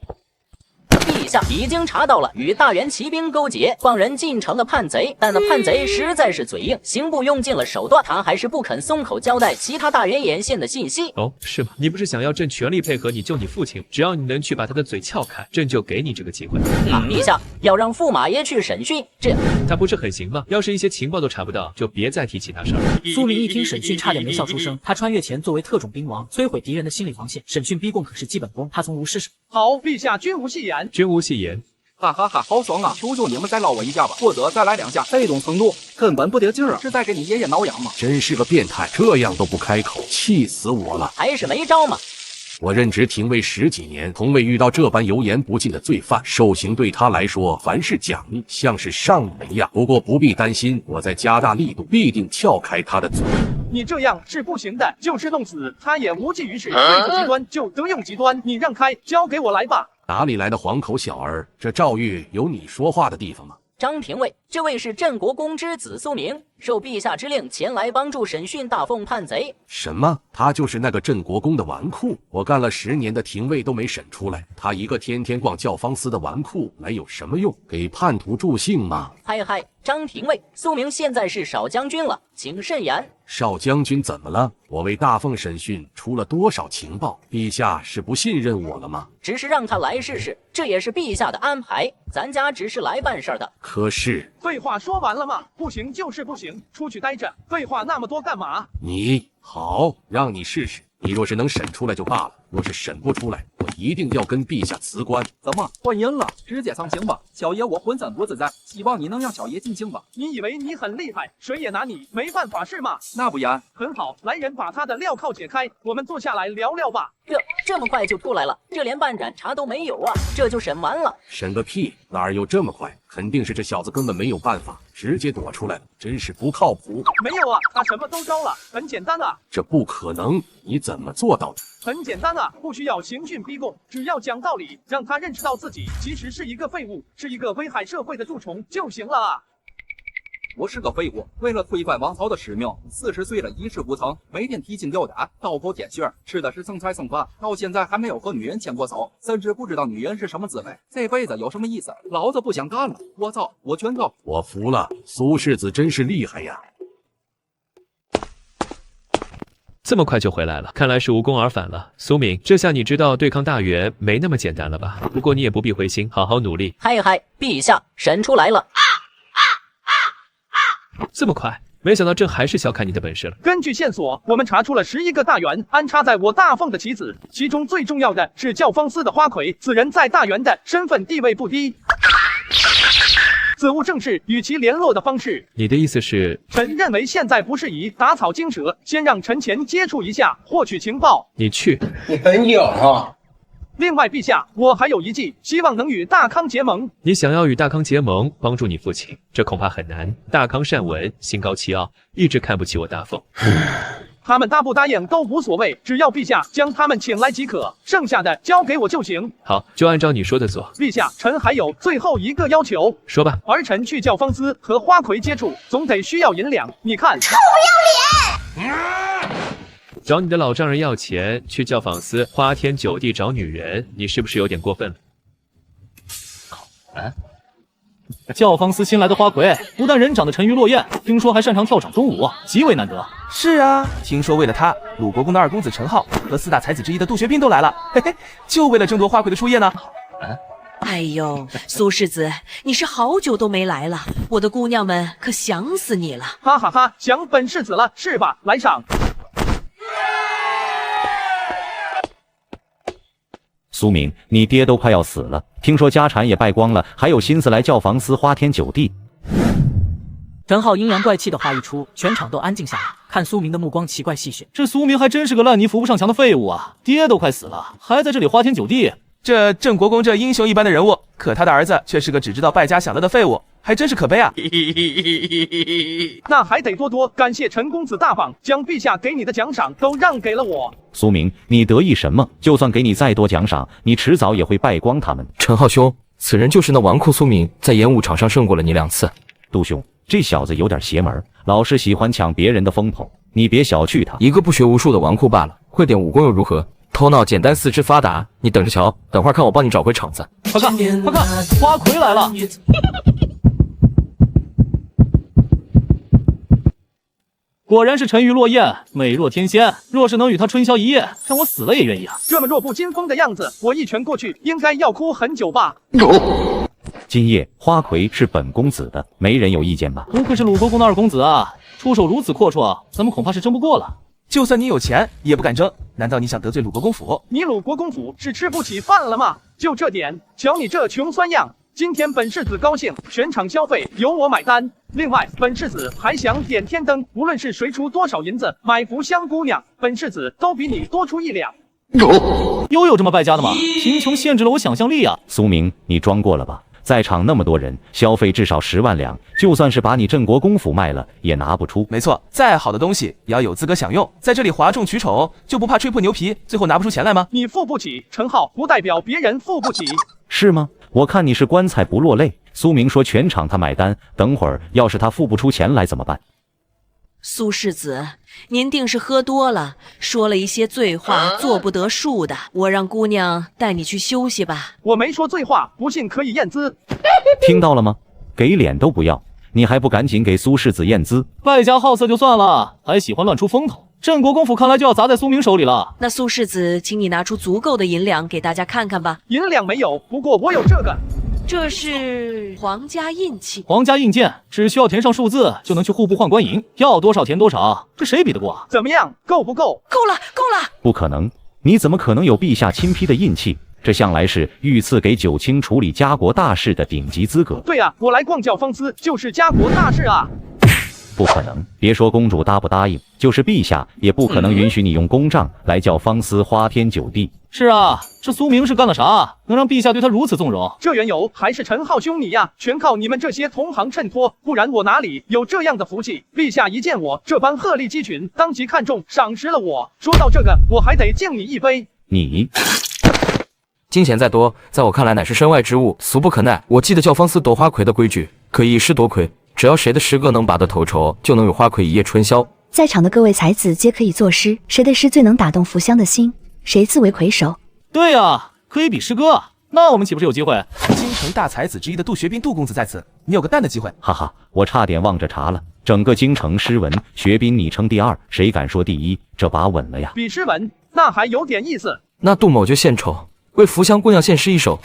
陛下已经查到了与大元骑兵勾结、放人进城的叛贼，但那叛贼实在是嘴硬，刑部用尽了手段，他还是不肯松口交代其他大元眼线的信息。哦，是吗？你不是想要朕全力配合你救你父亲？只要你能去把他的嘴撬开，朕就给你这个机会。陛下要让驸马爷去审讯，这他不是很行吗？要是一些情报都查不到，就别再提其他事儿了。苏明一听审讯，差点没笑出声。他穿越前作为特种兵王，摧毁敌人的心理防线，审讯逼供可是基本功，他从无失手。好，陛下均无戏言。均无戏言。哈哈哈，好爽啊！求求你们再捞我一下吧，或者再来2下，这种程度根本不得劲儿啊，是在给你爷爷挠痒吗？真是个变态，这样都不开口，气死我了！还是没招吗？我任职廷尉10几年，从未遇到这般油盐不进的罪犯，受刑对他来说凡事讲义，像是上门一样。不过不必担心，我在加大力度，必定撬开他的嘴。你这样是不行的，就是弄死他也无济于事。对付极端就得用极端，你让开，交给我来吧。哪里来的黄口小儿？这诏狱有你说话的地方吗？张廷尉，这位是镇国公之子苏明，受陛下之令前来帮助审讯大奉叛贼。什么？他就是那个镇国公的纨绔？我干了10年的廷尉都没审出来，他一个天天逛教坊司的纨绔来有什么用？给叛徒助兴吗？嗨，张廷尉，苏明现在是少将军了，请慎言。少将军怎么了？我为大奉审讯出了多少情报？陛下是不信任我了吗？只是让他来试试，这也是陛下的安排。咱家只是来办事的。可是，废话说完了吗？不行就是不行，出去待着。废话那么多干嘛？你好，让你试试。你若是能审出来就罢了，若是审不出来，我一定要跟陛下辞官。怎么换人了？直接上刑吧，小爷我浑身不自在，希望你能让小爷尽情吧。你以为你很厉害，谁也拿你没办法是吗？那不然，很好，来人把他的镣铐解开，我们坐下来聊聊吧。这么快就出来了？这连半盏茶都没有啊，这就审完了？审个屁，哪有这么快？肯定是这小子根本没有办法，直接躲出来了，真是不靠谱。没有啊，他什么都招了，很简单啊。这不可能，你怎么做到的？很简单啊，不需要刑讯逼供，只要讲道理，让他认识到自己其实是一个废物，是一个危害社会的蛀虫就行了啊。我是个废物，为了推翻王朝的使命，40岁了一事无成，每天提心吊胆，刀口舔血，吃的是剩菜剩饭，到现在还没有和女人牵过手，甚至不知道女人是什么滋味，这辈子有什么意思？老子不想干了！我操！我全告！我服了，苏世子真是厉害呀！这么快就回来了，看来是无功而返了。苏敏，这下你知道对抗大元没那么简单了吧？不过你也不必灰心，好好努力。嗨，陛下，审出来了。这么快，没想到朕还是小看你的本事了。根据线索，我们查出了11个大员安插在我大凤的棋子，其中最重要的是教坊司的花魁，此人在大员的身份地位不低。此物正是与其联络的方式。你的意思是？臣认为现在不适宜打草惊蛇，先让臣前接触一下，获取情报。你去。你很勇啊。另外，陛下，我还有一计，希望能与大康结盟。你想要与大康结盟，帮助你父亲，这恐怕很难。大康善文，心高气傲，一直看不起我大凤。他们答不答应都无所谓，只要陛下将他们请来即可，剩下的交给我就行。好，就按照你说的做。陛下，臣还有最后一个要求。说吧。儿臣去教坊司和花魁接触，总得需要银两。你看，臭不要脸！找你的老丈人要钱，去教坊司花天酒地找女人，你是不是有点过分了？教坊司新来的花魁，不但人长得沉鱼落雁，听说还擅长跳掌中舞，极为难得。是啊，听说为了他，鲁国公的2公子陈浩和4大才子之一的杜学斌都来了，嘿嘿，就为了争夺花魁的初夜呢。哎呦，苏世子，你是好久都没来了，我的姑娘们可想死你了。哈哈哈，想本世子了是吧？来上。苏敏，你爹都快要死了，听说家产也败光了，还有心思来教坊司花天酒地。陈浩阴阳怪气的话一出，全场都安静下来，看苏明的目光奇怪戏谑。这苏明还真是个烂泥扶不上墙的废物啊！爹都快死了，还在这里花天酒地。这郑国公这英雄一般的人物，可他的儿子却是个只知道败家享乐的废物，还真是可悲啊！那还得多多感谢陈公子大方，将陛下给你的奖赏都让给了我。苏明，你得意什么？就算给你再多奖赏，你迟早也会败光他们。陈浩兄，此人就是那纨绔苏敏，在演武场上胜过了你2次。杜兄，这小子有点邪门，老是喜欢抢别人的风头，你别小觑他。一个不学无术的纨绔罢了，会点武功又如何？头脑简单，四肢发达，你等着瞧，等会儿看我帮你找回场子。快看，快看，花魁来了！果然是沉鱼落雁，美若天仙。若是能与他春宵一夜，让我死了也愿意啊！这么弱不禁风的样子，我一拳过去，应该要哭很久吧？今夜花魁是本公子的，没人有意见吧？不愧是鲁国公的2公子啊，出手如此阔绰，咱们恐怕是争不过了。就算你有钱，也不敢争。难道你想得罪鲁国公府？你鲁国公府是吃不起饭了吗？就这点，瞧你这穷酸样！今天本世子高兴，全场消费由我买单。另外，本世子还想点天灯，无论是谁出多少银子买福香姑娘，本世子都比你多出1两。又有这么败家的吗？贫穷限制了我想象力啊！苏明，你装过了吧？在场那么多人，消费至少10万两，就算是把你郑国公府卖了，也拿不出。没错，再好的东西也要有资格享用，在这里哗众取宠，就不怕吹破牛皮，最后拿不出钱来吗？你付不起，陈浩不代表别人付不起，是吗？我看你是棺材不落泪。苏明说全场他买单，等会儿要是他付不出钱来怎么办？苏世子，您定是喝多了，说了一些醉话，做不得数的。我让姑娘带你去休息吧。我没说醉话，不信可以验资。听到了吗？给脸都不要，你还不赶紧给苏世子验资？败家好色就算了，还喜欢乱出风头。郑国公府看来就要砸在苏明手里了。那苏世子，请你拿出足够的银两给大家看看吧。银两没有，不过我有这个。这是皇家印器，皇家印鉴只需要填上数字就能去户部换官银，要多少填多少，这谁比得过啊？怎么样，够不够？够了，够了！不可能，你怎么可能有陛下亲批的印器？这向来是御赐给九卿处理家国大事的顶级资格。对啊，我来逛教坊司就是家国大事啊。不可能，别说公主答不答应，就是陛下也不可能允许你用公账来叫方司花天酒地。是啊，这苏明是干了啥，能让陛下对他如此纵容？这缘由还是陈浩兄你呀，全靠你们这些同行衬托，不然我哪里有这样的福气？陛下一见我这般鹤立鸡群，当即看中赏识了我。说到这个，我还得敬你一杯。你金钱再多，在我看来乃是身外之物，俗不可耐。我记得教坊司夺花魁的规矩，可以一诗夺魁，只要谁的诗歌能拔得头筹，就能与花魁一夜春宵。在场的各位才子皆可以作诗，谁的诗最能打动福香的心，谁自为魁首。对啊，可以比诗歌啊，那我们岂不是有机会？京城大才子之一的杜学斌杜公子在此，你有个蛋的机会。哈哈，我差点忘着查了，整个京城诗文，学斌你称第二，谁敢说第一？这把稳了呀！比诗文那还有点意思。那杜某就献丑，为福香姑娘献诗一首：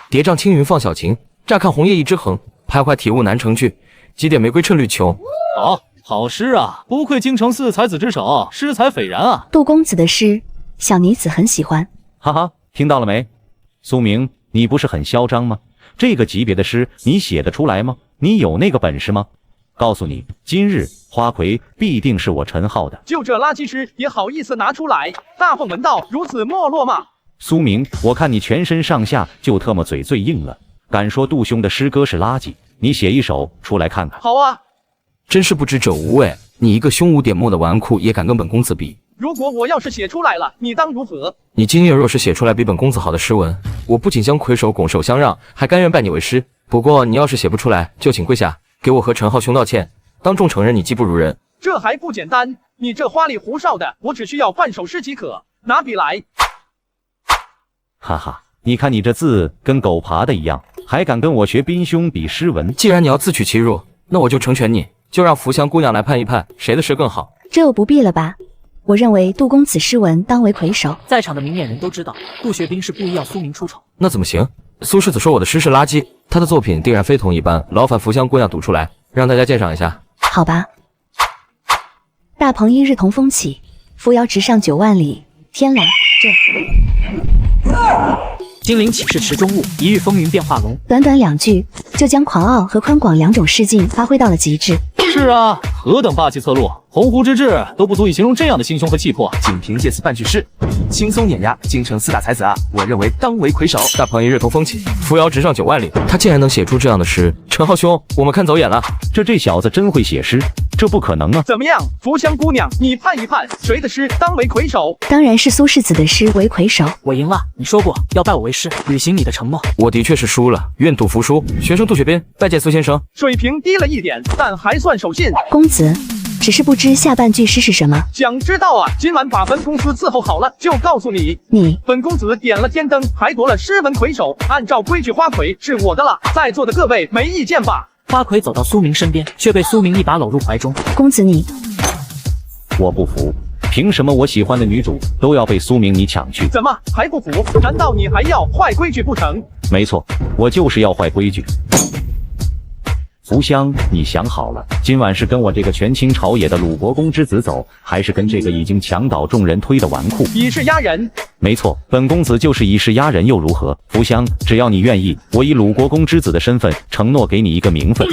叠嶂青云放小晴，乍看红叶一枝横，徘徊体悟难成句，几点玫瑰衬绿琼。好诗啊，不愧京城四才子之首，诗才斐然啊。杜公子的诗，小女子很喜欢。哈哈，听到了没？苏明，你不是很嚣张吗？这个级别的诗你写得出来吗？你有那个本事吗？告诉你，今日花魁必定是我陈浩的。就这垃圾诗也好意思拿出来？大凤门道如此没落吗？苏明，我看你全身上下就特么嘴最硬了，敢说杜兄的诗歌是垃圾？你写一首出来看看。好啊。真是不知者无畏，你一个胸无点墨的纨绔也敢跟本公子比？如果我要是写出来了，你当如何？你今夜若是写出来比本公子好的诗文，我不仅将魁首拱手相让，还甘愿拜你为师。不过你要是写不出来，就请跪下，给我和陈浩兄道歉，当众承认你技不如人。这还不简单？你这花里胡哨的，我只需要半首诗即可。拿笔来。哈哈，你看你这字跟狗爬的一样，还敢跟我学斌兄比诗文？既然你要自取其辱，那我就成全你，就让福香姑娘来判一判，谁的诗更好。这又不必了吧？我认为杜公子诗文当为魁首。在场的明眼人都知道，杜学斌是故意要苏明出丑。那怎么行？苏世子说我的诗是垃圾，他的作品定然非同一般，劳烦福香姑娘读出来，让大家鉴赏一下。好吧。大鹏一日同风起，扶摇直上9万里。天来，金陵岂是池中物，一遇风云变化龙。短短2句，就将狂傲和宽广2种诗境发挥到了极致。是啊，何等霸气侧录，鸿鹄之志都不足以形容这样的心胸和气魄。仅凭借此半句诗，轻松碾压京城4大才子啊！我认为当为魁首。大鹏一日同风起，扶摇直上9万里。他竟然能写出这样的诗，陈浩兄，我们看走眼了。这小子真会写诗，这不可能啊！怎么样，福香姑娘，你判一判，谁的诗当为魁首？当然是苏世子的诗为魁首。我赢了，你说过要拜我为师，履行你的承诺。我的确是输了，愿赌服输。学生杜学斌，拜见苏先生。水平低了一点，但还算守信。公子，只是不知下半句诗是什么。想知道啊，今晚把本公子伺候好了，就告诉你。本公子点了天灯，还夺了诗文魁首，按照规矩，花魁是我的了。在座的各位没意见吧？花魁走到苏明身边，却被苏明一把搂入怀中。公子你，我不服，凭什么我喜欢的女主都要被苏明你抢去？怎么还不服？难道你还要坏规矩不成？没错，我就是要坏规矩。福香，你想好了，今晚是跟我这个权倾朝野的鲁国公之子走，还是跟这个已经墙倒众人推的纨绔？以势压人。没错，本公子就是以势压人又如何？福香，只要你愿意，我以鲁国公之子的身份承诺给你一个名分。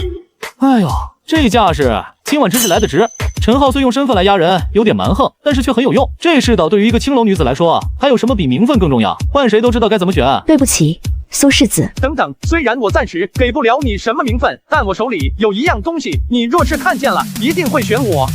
哎呦，这架势，今晚真是来得值。陈浩虽用身份来压人，有点蛮横，但是却很有用。这世道对于一个青楼女子来说，还有什么比名分更重要？换谁都知道该怎么选。对不起，苏世子。等等，虽然我暂时给不了你什么名分，但我手里有一样东西，你若是看见了，一定会选我。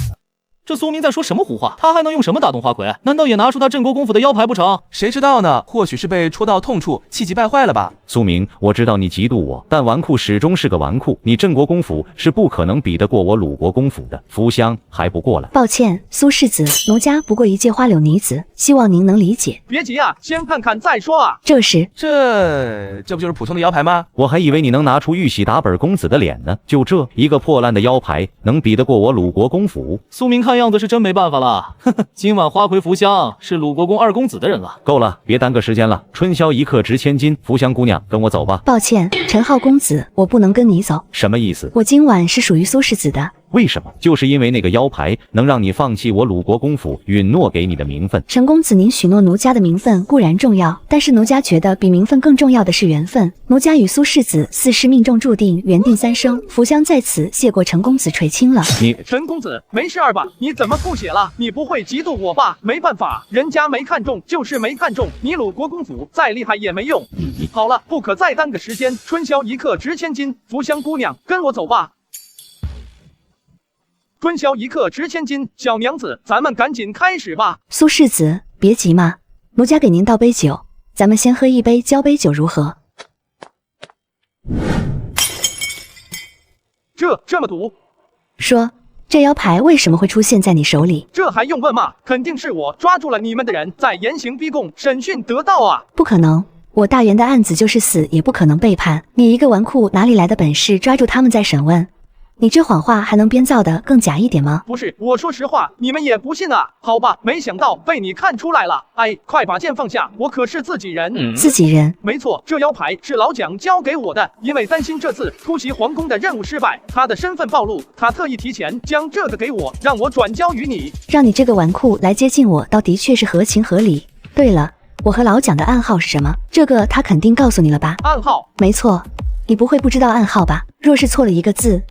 这苏明在说什么胡话？他还能用什么打动花魁？难道也拿出他镇国公府的腰牌不成？谁知道呢？或许是被戳到痛处，气急败坏了吧。苏明，我知道你嫉妒我，但纨绔始终是个纨绔，你镇国公府是不可能比得过我鲁国公府的。福香还不过来。抱歉，苏世子，奴家不过一介花柳女子，希望您能理解。别急啊，先看看再说啊。这时，这不就是普通的腰牌吗？我还以为你能拿出玉玺打本公子的脸呢。就这一个破烂的腰牌，能比得过我鲁国公府？苏明看样子是真没办法了。呵呵，今晚花魁福香是鲁国公2公子的人了。够了，别耽搁时间了。春宵一刻值千金，福香姑娘，跟我走吧。抱歉，陈浩公子，我不能跟你走。什么意思？我今晚是属于苏世子的，为什么？就是因为那个腰牌能让你放弃我鲁国公府允诺给你的名分。陈公子，您许诺奴家的名分固然重要，但是奴家觉得比名分更重要的是缘分。奴家与苏世子4世命中注定，缘定三生，福香在此，谢过陈公子垂青了。陈公子，没事吧？你怎么吐血了？你不会嫉妒我吧？没办法，人家没看中就是没看中，你鲁国公府再厉害也没用。好了，不可再耽搁时间，春宵一刻值千金，福香姑娘，跟我走吧。春宵一刻值千金，小娘子，咱们赶紧开始吧。苏世子，别急嘛，奴家给您倒杯酒，咱们先喝一杯交杯酒如何？这么毒？说，这腰牌为什么会出现在你手里？这还用问吗？肯定是我抓住了你们的人，在严刑逼供，审讯得到啊！不可能，我大元的案子就是死也不可能背叛。你一个纨绔哪里来的本事抓住他们在审问？你这谎话还能编造的更假一点吗？不是，我说实话，你们也不信啊？好吧，没想到被你看出来了。哎，快把剑放下，我可是自己人。自己人？没错，这腰牌是老蒋交给我的，因为担心这次突袭皇宫的任务失败，他的身份暴露，他特意提前将这个给我，让我转交于你。让你这个纨绔来接近我，倒的确是合情合理。对了，我和老蒋的暗号是什么？这个他肯定告诉你了吧？暗号？没错，你不会不知道暗号吧？若是错了一个字，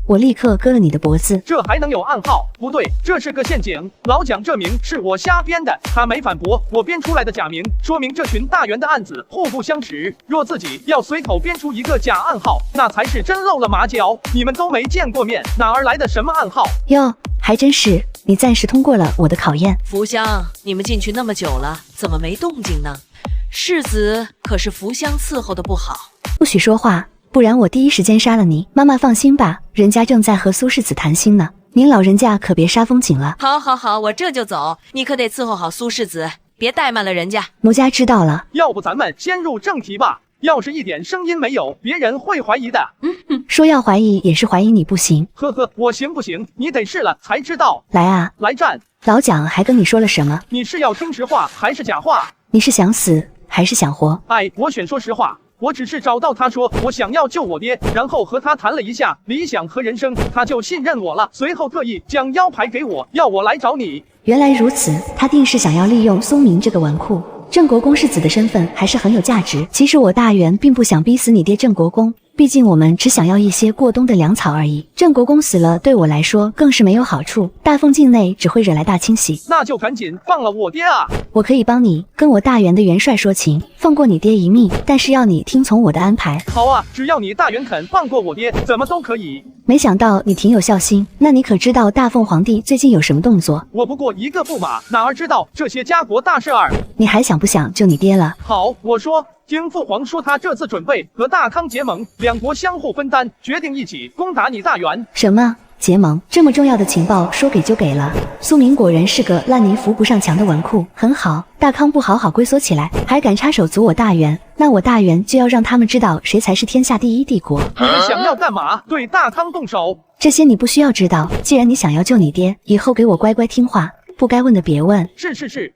我立刻割了你的脖子。这还能有暗号？不对，这是个陷阱。老蒋这名是我瞎编的，他没反驳，我编出来的假名，说明这群大员的案子互不相识。若自己要随口编出一个假暗号，那才是真露了马脚。你们都没见过面，哪儿来的什么暗号？哟，还真是，你暂时通过了我的考验。福香，你们进去那么久了，怎么没动静呢？世子可是福香伺候的不好，不许说话，不然我第一时间杀了你。妈妈放心吧，人家正在和苏世子谈心呢，您老人家可别杀风景了。好，我这就走，你可得伺候好苏世子，别怠慢了人家。奴家知道了。要不咱们先入正题吧，要是一点声音没有，别人会怀疑的。说要怀疑也是怀疑你不行。呵呵，我行不行？你得试了才知道。来啊，来战！老蒋还跟你说了什么？你是要听实话还是假话？你是想死还是想活？哎，我选说实话。我只是找到他说我想要救我爹，然后和他谈了一下理想和人生，他就信任我了，随后特意将腰牌给我，要我来找你。原来如此，他定是想要利用苏明这个纨绔。郑国公世子的身份还是很有价值。其实我大元并不想逼死你爹郑国公，毕竟我们只想要一些过冬的粮草而已。郑国公死了，对我来说更是没有好处，大凤境内只会惹来大清洗。那就赶紧放了我爹啊！我可以帮你跟我大元的元帅说情，放过你爹一命，但是要你听从我的安排。好啊，只要你大元肯放过我爹，怎么都可以。没想到你挺有孝心，那你可知道大凤皇帝最近有什么动作？我不过一个驸马，哪儿知道这些家国大事儿？你还想不想救你爹了？好，我说，听父皇说，他这次准备和大康结盟，两国相互分担，决定一起攻打你大元。什么？结盟？这么重要的情报说给就给了。苏明果然是个烂泥扶不上墙的纨绔。很好，大康不好好龟缩起来，还敢插手阻我大元，那我大元就要让他们知道谁才是天下第一帝国。你们想要干嘛？对大康动手？这些你不需要知道。既然你想要救你爹，以后给我乖乖听话，不该问的别问。是。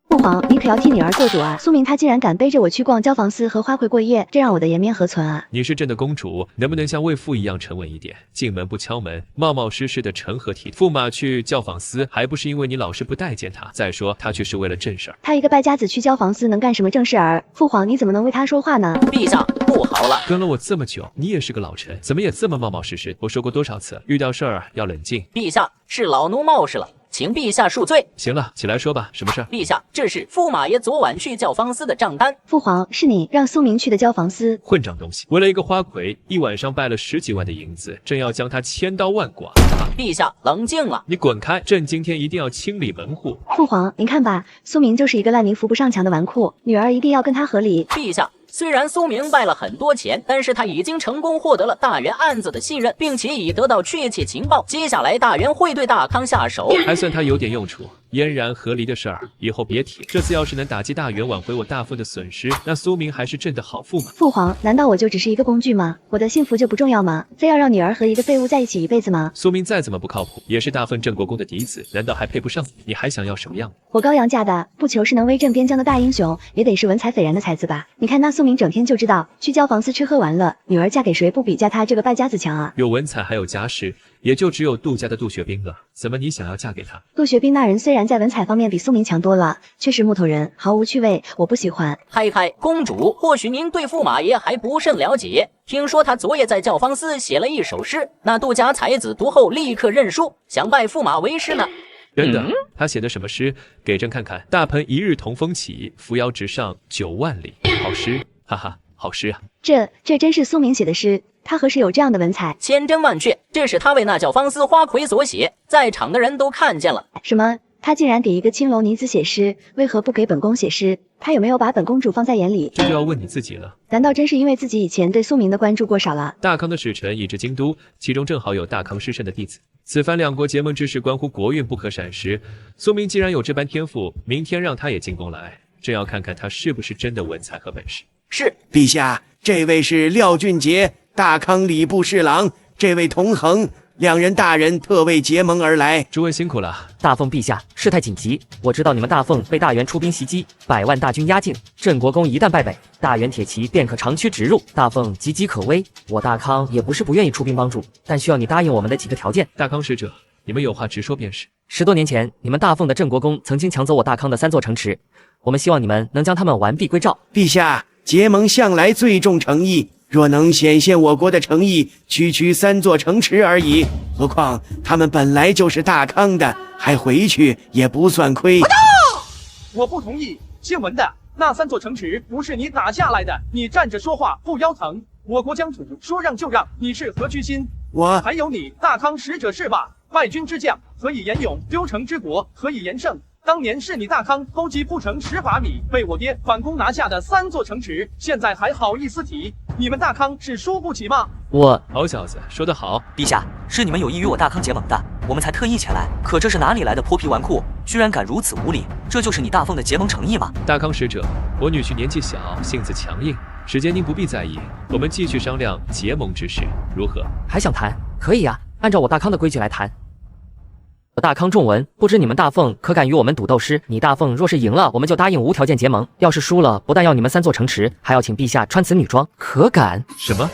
父皇，你可要替女儿做主啊！苏明他竟然敢背着我去逛交房司和花魁过夜，这让我的颜面何存啊！你是朕的公主，能不能像魏父一样沉稳一点？进门不敲门，冒冒失失的成何体统？驸马去教坊司，还不是因为你老是不待见他？再说他去是为了正事儿。他一个败家子去交房司能干什么正事儿？父皇，你怎么能为他说话呢？陛下，不好了！跟了我这么久，你也是个老臣，怎么也这么冒冒失失？我说过多少次，遇到事儿要冷静。陛下，是老奴冒失了。请陛下恕罪。行了，起来说吧，什么事儿？陛下，这是驸马爷昨晚去教坊司的账单。父皇，是你让苏明去的交房司？混账东西！为了一个花魁，一晚上败了10几万的银子，朕要将他千刀万剐。陛下，冷静了！你滚开！朕今天一定要清理门户。父皇，您看吧，苏明就是一个烂泥扶不上墙的纨绔，女儿一定要跟他和理。陛下。虽然苏明败了很多钱，但是他已经成功获得了大元案子的信任，并且已得到确切情报。接下来大元会对大康下手，还算他有点用处。嫣然和离的事儿以后别提。这次要是能打击大元，挽回我大凤的损失，那苏明还是朕的好驸马。父皇，难道我就只是一个工具吗？我的幸福就不重要吗？非要让女儿和一个废物在一起一辈子吗？苏明再怎么不靠谱，也是大凤郑国公的嫡子，难道还配不上你？你还想要什么样的？我高阳家的，不求是能威震边疆的大英雄，也得是文采斐然的才子吧？你看那苏明整天就知道去交房司吃喝玩乐，女儿嫁给谁不比嫁他这个败家子强啊？有文采还有家世，也就只有杜家的杜学兵了。怎么你想要嫁给他？杜学兵那人虽然在文采方面比苏明强多了，却是木头人，毫无趣味，我不喜欢。嗨嗨，公主，或许您对驸马爷还不甚了解。听说他昨夜在教坊司写了一首诗，那杜家才子读后立刻认输，想拜驸马为师呢。真的？他写的什么诗？给朕看看。大鹏一日同风起，扶摇直上9万里。好诗，哈哈，好诗啊！这真是苏明写的诗，他何时有这样的文采？千真万确，这是他为那教坊司花魁所写，在场的人都看见了。什么？他竟然给一个青楼女子写诗，为何不给本宫写诗？他有没有把本公主放在眼里？这就要问你自己了。难道真是因为自己以前对苏明的关注过少了？大康的使臣已至京都，其中正好有大康师圣的弟子。此番两国结盟之事，关乎国运不可闪失。苏明既然有这般天赋，明天让他也进宫来，朕要看看他是不是真的文采和本事。是，陛下，这位是廖俊杰，大康礼部侍郎，这位同衡。两人大人特为结盟而来，诸位辛苦了。大凤陛下，事态紧急，我知道你们大凤被大元出兵袭击，100万大军压境，镇国公一旦败北，大元铁骑便可长驱直入，大凤岌岌可危。我大康也不是不愿意出兵帮助，但需要你答应我们的几个条件。大康使者，你们有话直说便是。10多年前，你们大凤的镇国公曾经抢走我大康的3座城池，我们希望你们能将他们完璧归赵。陛下，结盟向来最重诚意。若能显现我国的诚意，区3座城池而已。何况他们本来就是大康的，还回去也不算亏。我不同意，姓文的那3座城池不是你打下来的，你站着说话不腰疼。我国疆土说让就让，你是何居心？还有你大康使者是吧？败军之将何以言勇？丢城之国何以言胜？当年是你大康偷鸡不成蚀把米，被我爹反攻拿下的3座城池，现在还好意思提？你们大康是输不起吗？好小子，说得好。陛下，是你们有意与我大康结盟的，我们才特意前来。可这是哪里来的泼皮纨绔，居然敢如此无礼？这就是你大凤的结盟诚意吗？大康使者，我女婿年纪小，性子强硬，时间您不必在意，我们继续商量结盟之事，如何？还想谈？可以呀，按照我大康的规矩来谈。我大康重文，不知你们大凤可敢与我们赌斗诗？你大凤若是赢了，我们就答应无条件结盟；要是输了，不但要你们3座城池，还要请陛下穿此女装，可敢？什么？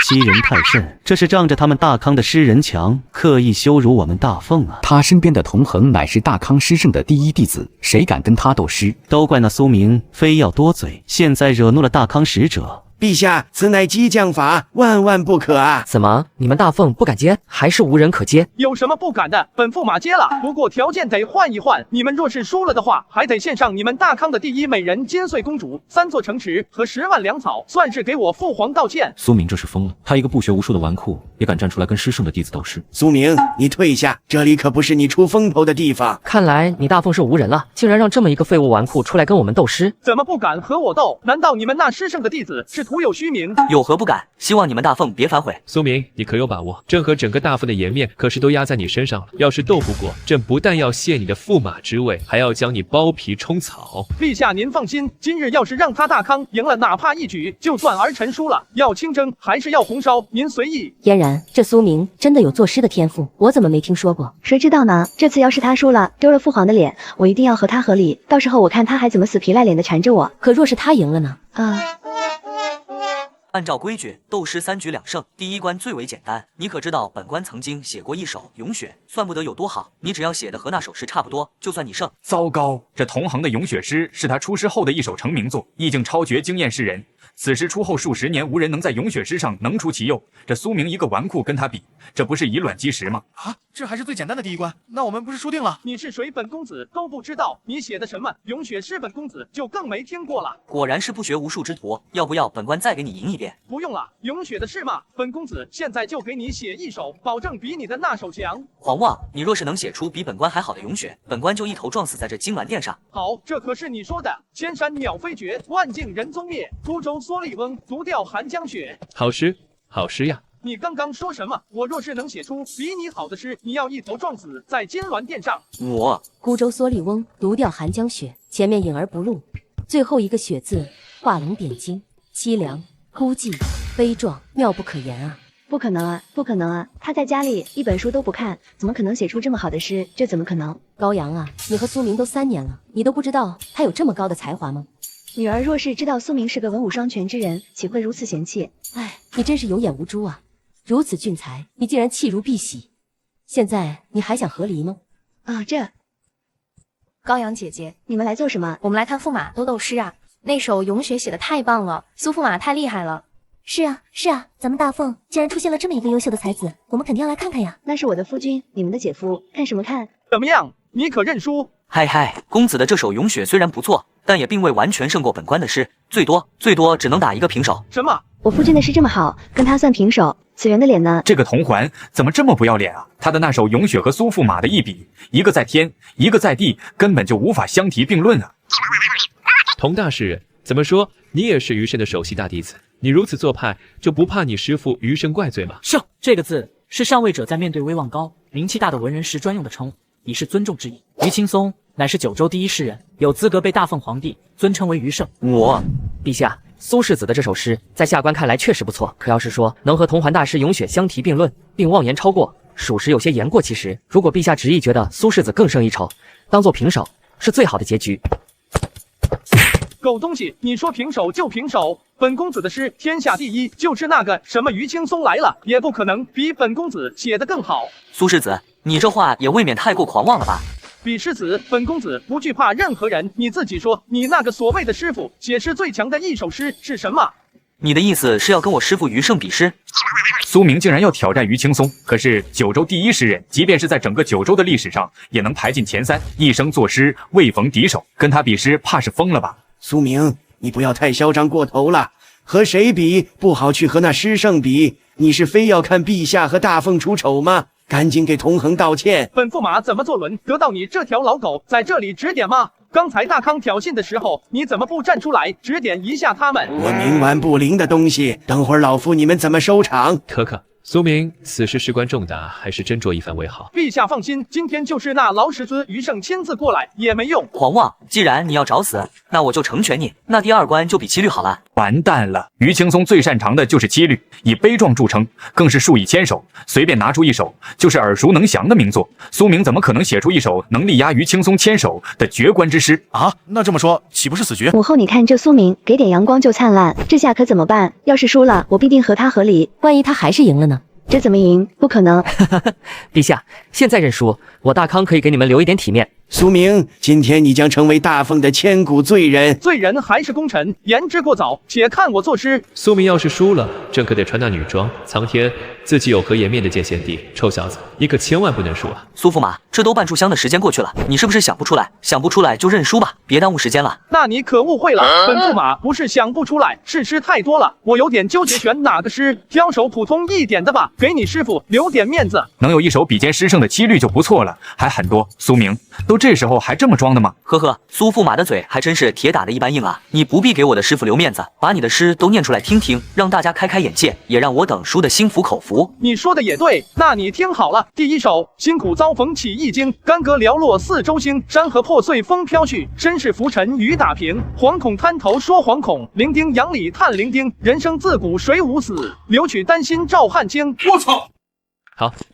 欺人太甚！这是仗着他们大康的诗人强，刻意羞辱我们大凤啊！他身边的同衡乃是大康师圣的第一弟子，谁敢跟他斗诗？都怪那苏明非要多嘴，现在惹怒了大康使者。陛下，此乃激将法，万万不可啊！怎么，你们大凤不敢接，还是无人可接？有什么不敢的？本驸马接了，不过条件得换一换。你们若是输了的话，还得献上你们大康的第一美人金穗公主、3座城池和10万粮草，算是给我父皇道歉。苏明这是疯了，他一个不学无术的纨绔，也敢站出来跟师圣的弟子斗诗？苏明，你退下，这里可不是你出风头的地方。看来你大凤是无人了，竟然让这么一个废物纨绔出来跟我们斗诗，怎么不敢和我斗？难道你们那师圣的弟子是徒有虚名？有何不敢？希望你们大凤别反悔。苏明，你可有把握？朕和整个大凤的颜面可是都压在你身上了。要是斗不过，朕不但要卸你的驸马之位，还要将你剥皮充草。陛下您放心，今日要是让他大康赢了，哪怕一举，就算儿臣输了，要清蒸还是要红烧，您随意。嫣然，这苏明真的有作诗的天赋，我怎么没听说过？谁知道呢？这次要是他输了，丢了父皇的脸，我一定要和他和理。到时候我看他还怎么死皮赖脸的缠着我。可若是他赢了呢？按照规矩，斗诗3局2胜，第一关最为简单。你可知道本官曾经写过一首《咏雪》，算不得有多好，你只要写的和那首诗差不多，就算你胜。糟糕，这同衡的咏雪诗是他出师后的一首成名作，意境超绝，惊艳世人。此诗出后数10年，无人能在咏雪诗上能出其右。这苏明一个纨绔跟他比，这不是以卵击石吗？啊，这还是最简单的第一关，那我们不是输定了？你是谁，本公子都不知道。你写的什么咏雪诗，本公子就更没听过了。果然是不学无术之徒，要不要本官再给你吟一遍？不用了，咏雪的事嘛，本公子现在就给你写一首，保证比你的那首强。皇望，你若是能写出比本官还好的咏雪，本官就一头撞死在这金銮殿上。好，这可是你说的。千山鸟飞绝，万径人踪灭。孤舟蓑笠翁，独钓寒江雪。好诗，好诗呀！你刚刚说什么？我若是能写出比你好的诗，你要一头撞死在金銮殿上。我孤舟蓑笠翁，独钓寒江雪。前面隐而不露，最后一个雪字，画龙点睛，凄凉、孤寂、悲壮，妙不可言啊！不可能啊，不可能啊！他在家里一本书都不看，怎么可能写出这么好的诗？这怎么可能？高阳啊，你和苏明都3年了，你都不知道他有这么高的才华吗？女儿若是知道苏明是个文武双全之人，岂会如此嫌弃？哎，你真是有眼无珠啊！如此俊才，你竟然弃如敝屣。现在你还想和离吗？啊，这高阳姐姐，你们来做什么？我们来看驸马斗斗诗啊，那首咏雪写的太棒了，苏驸马太厉害了。是啊，是啊，咱们大凤竟然出现了这么一个优秀的才子，我们肯定要来看看呀。那是我的夫君，你们的姐夫，看什么看？怎么样？你可认输？嗨嗨，公子的这首咏雪虽然不错，但也并未完全胜过本官的诗，最多只能打一个平手。什么？我夫君的诗这么好，跟他算平手？此人的脸呢？这个同环怎么这么不要脸啊？他的那首咏雪和苏驸马的一比，一个在天，一个在地，根本就无法相提并论啊！童大诗人，怎么说你也是余生的首席大弟子？你如此做派，就不怕你师父余生怪罪吗？圣这个字是上位者在面对威望高、名气大的文人时专用的称呼，以示尊重之意。余青松乃是九州第一诗人，有资格被大凤皇帝尊称为余圣。陛下，苏世子的这首诗在下官看来确实不错，可要是说能和同环大师咏雪相提并论，并妄言超过，属实有些言过其实。如果陛下执意觉得苏世子更胜一筹，当做平手是最好的结局。狗东西，你说平手就平手，本公子的诗天下第一，就是那个什么余青松来了，也不可能比本公子写得更好。苏世子，你这话也未免太过狂妄了吧？比诗子，本公子不惧怕任何人。你自己说，你那个所谓的师傅写诗最强的一首诗是什么？你的意思是要跟我师父余胜比诗？苏明竟然要挑战余青松，可是九州第一诗人，即便是在整个九州的历史上，也能排进前3，一生作诗未逢敌手，跟他比诗怕是疯了吧？苏明，你不要太嚣张过头了，和谁比不好去和那诗圣比，你是非要看陛下和大凤出丑吗？赶紧给同恒道歉。本驸马怎么做轮得到你这条老狗在这里指点吗？刚才大康挑衅的时候，你怎么不站出来指点一下他们？我冥顽不灵的东西，等会儿老夫你们怎么收场？可可，苏明，此事事关重大，还是斟酌一番为好。陛下放心，今天就是那老师尊余胜亲自过来也没用。狂妄！既然你要找死，那我就成全你。那第2关就比七律好了。完蛋了！余青松最擅长的就是七律，以悲壮著称，更是数以千首，随便拿出一首就是耳熟能详的名作。苏明怎么可能写出一首能力压余青松千首的绝关之诗啊？那这么说，岂不是死局？母后，你看这苏明给点阳光就灿烂，这下可怎么办？要是输了，我必定和他和离。万一他还是赢了呢？这怎么赢？不可能！陛下，现在认输，我大康可以给你们留一点体面。苏明，今天你将成为大凤的千古罪人。罪人还是功臣，言之过早，且看我作诗。苏明要是输了，朕可得穿那女装。苍天，自己有何颜面的见先帝？臭小子，你可千万不能输啊！苏驸马，这都半炷香的时间过去了，你是不是想不出来？想不出来就认输吧，别耽误时间了。那你可误会了，本驸马不是想不出来，是诗太多了，我有点纠结选哪个诗，挑首普通一点的吧，给你师傅留点面子。能有一首比肩诗圣的七律就不错了，还很多。苏明，都这时候还这么装的吗？呵呵，苏驸马的嘴还真是铁打的一般硬啊！你不必给我的师傅留面子，把你的诗都念出来听听，让大家开开眼界，也让我等输的心服口服。你说的也对，那你听好了，第1首，辛苦遭逢起一经，干戈寥落四周星，山河破碎风飘去，身世浮沉雨打平，惶恐滩头说惶恐，零丁洋里叹零丁，人生自古谁无死，留取丹心照汗青。我操！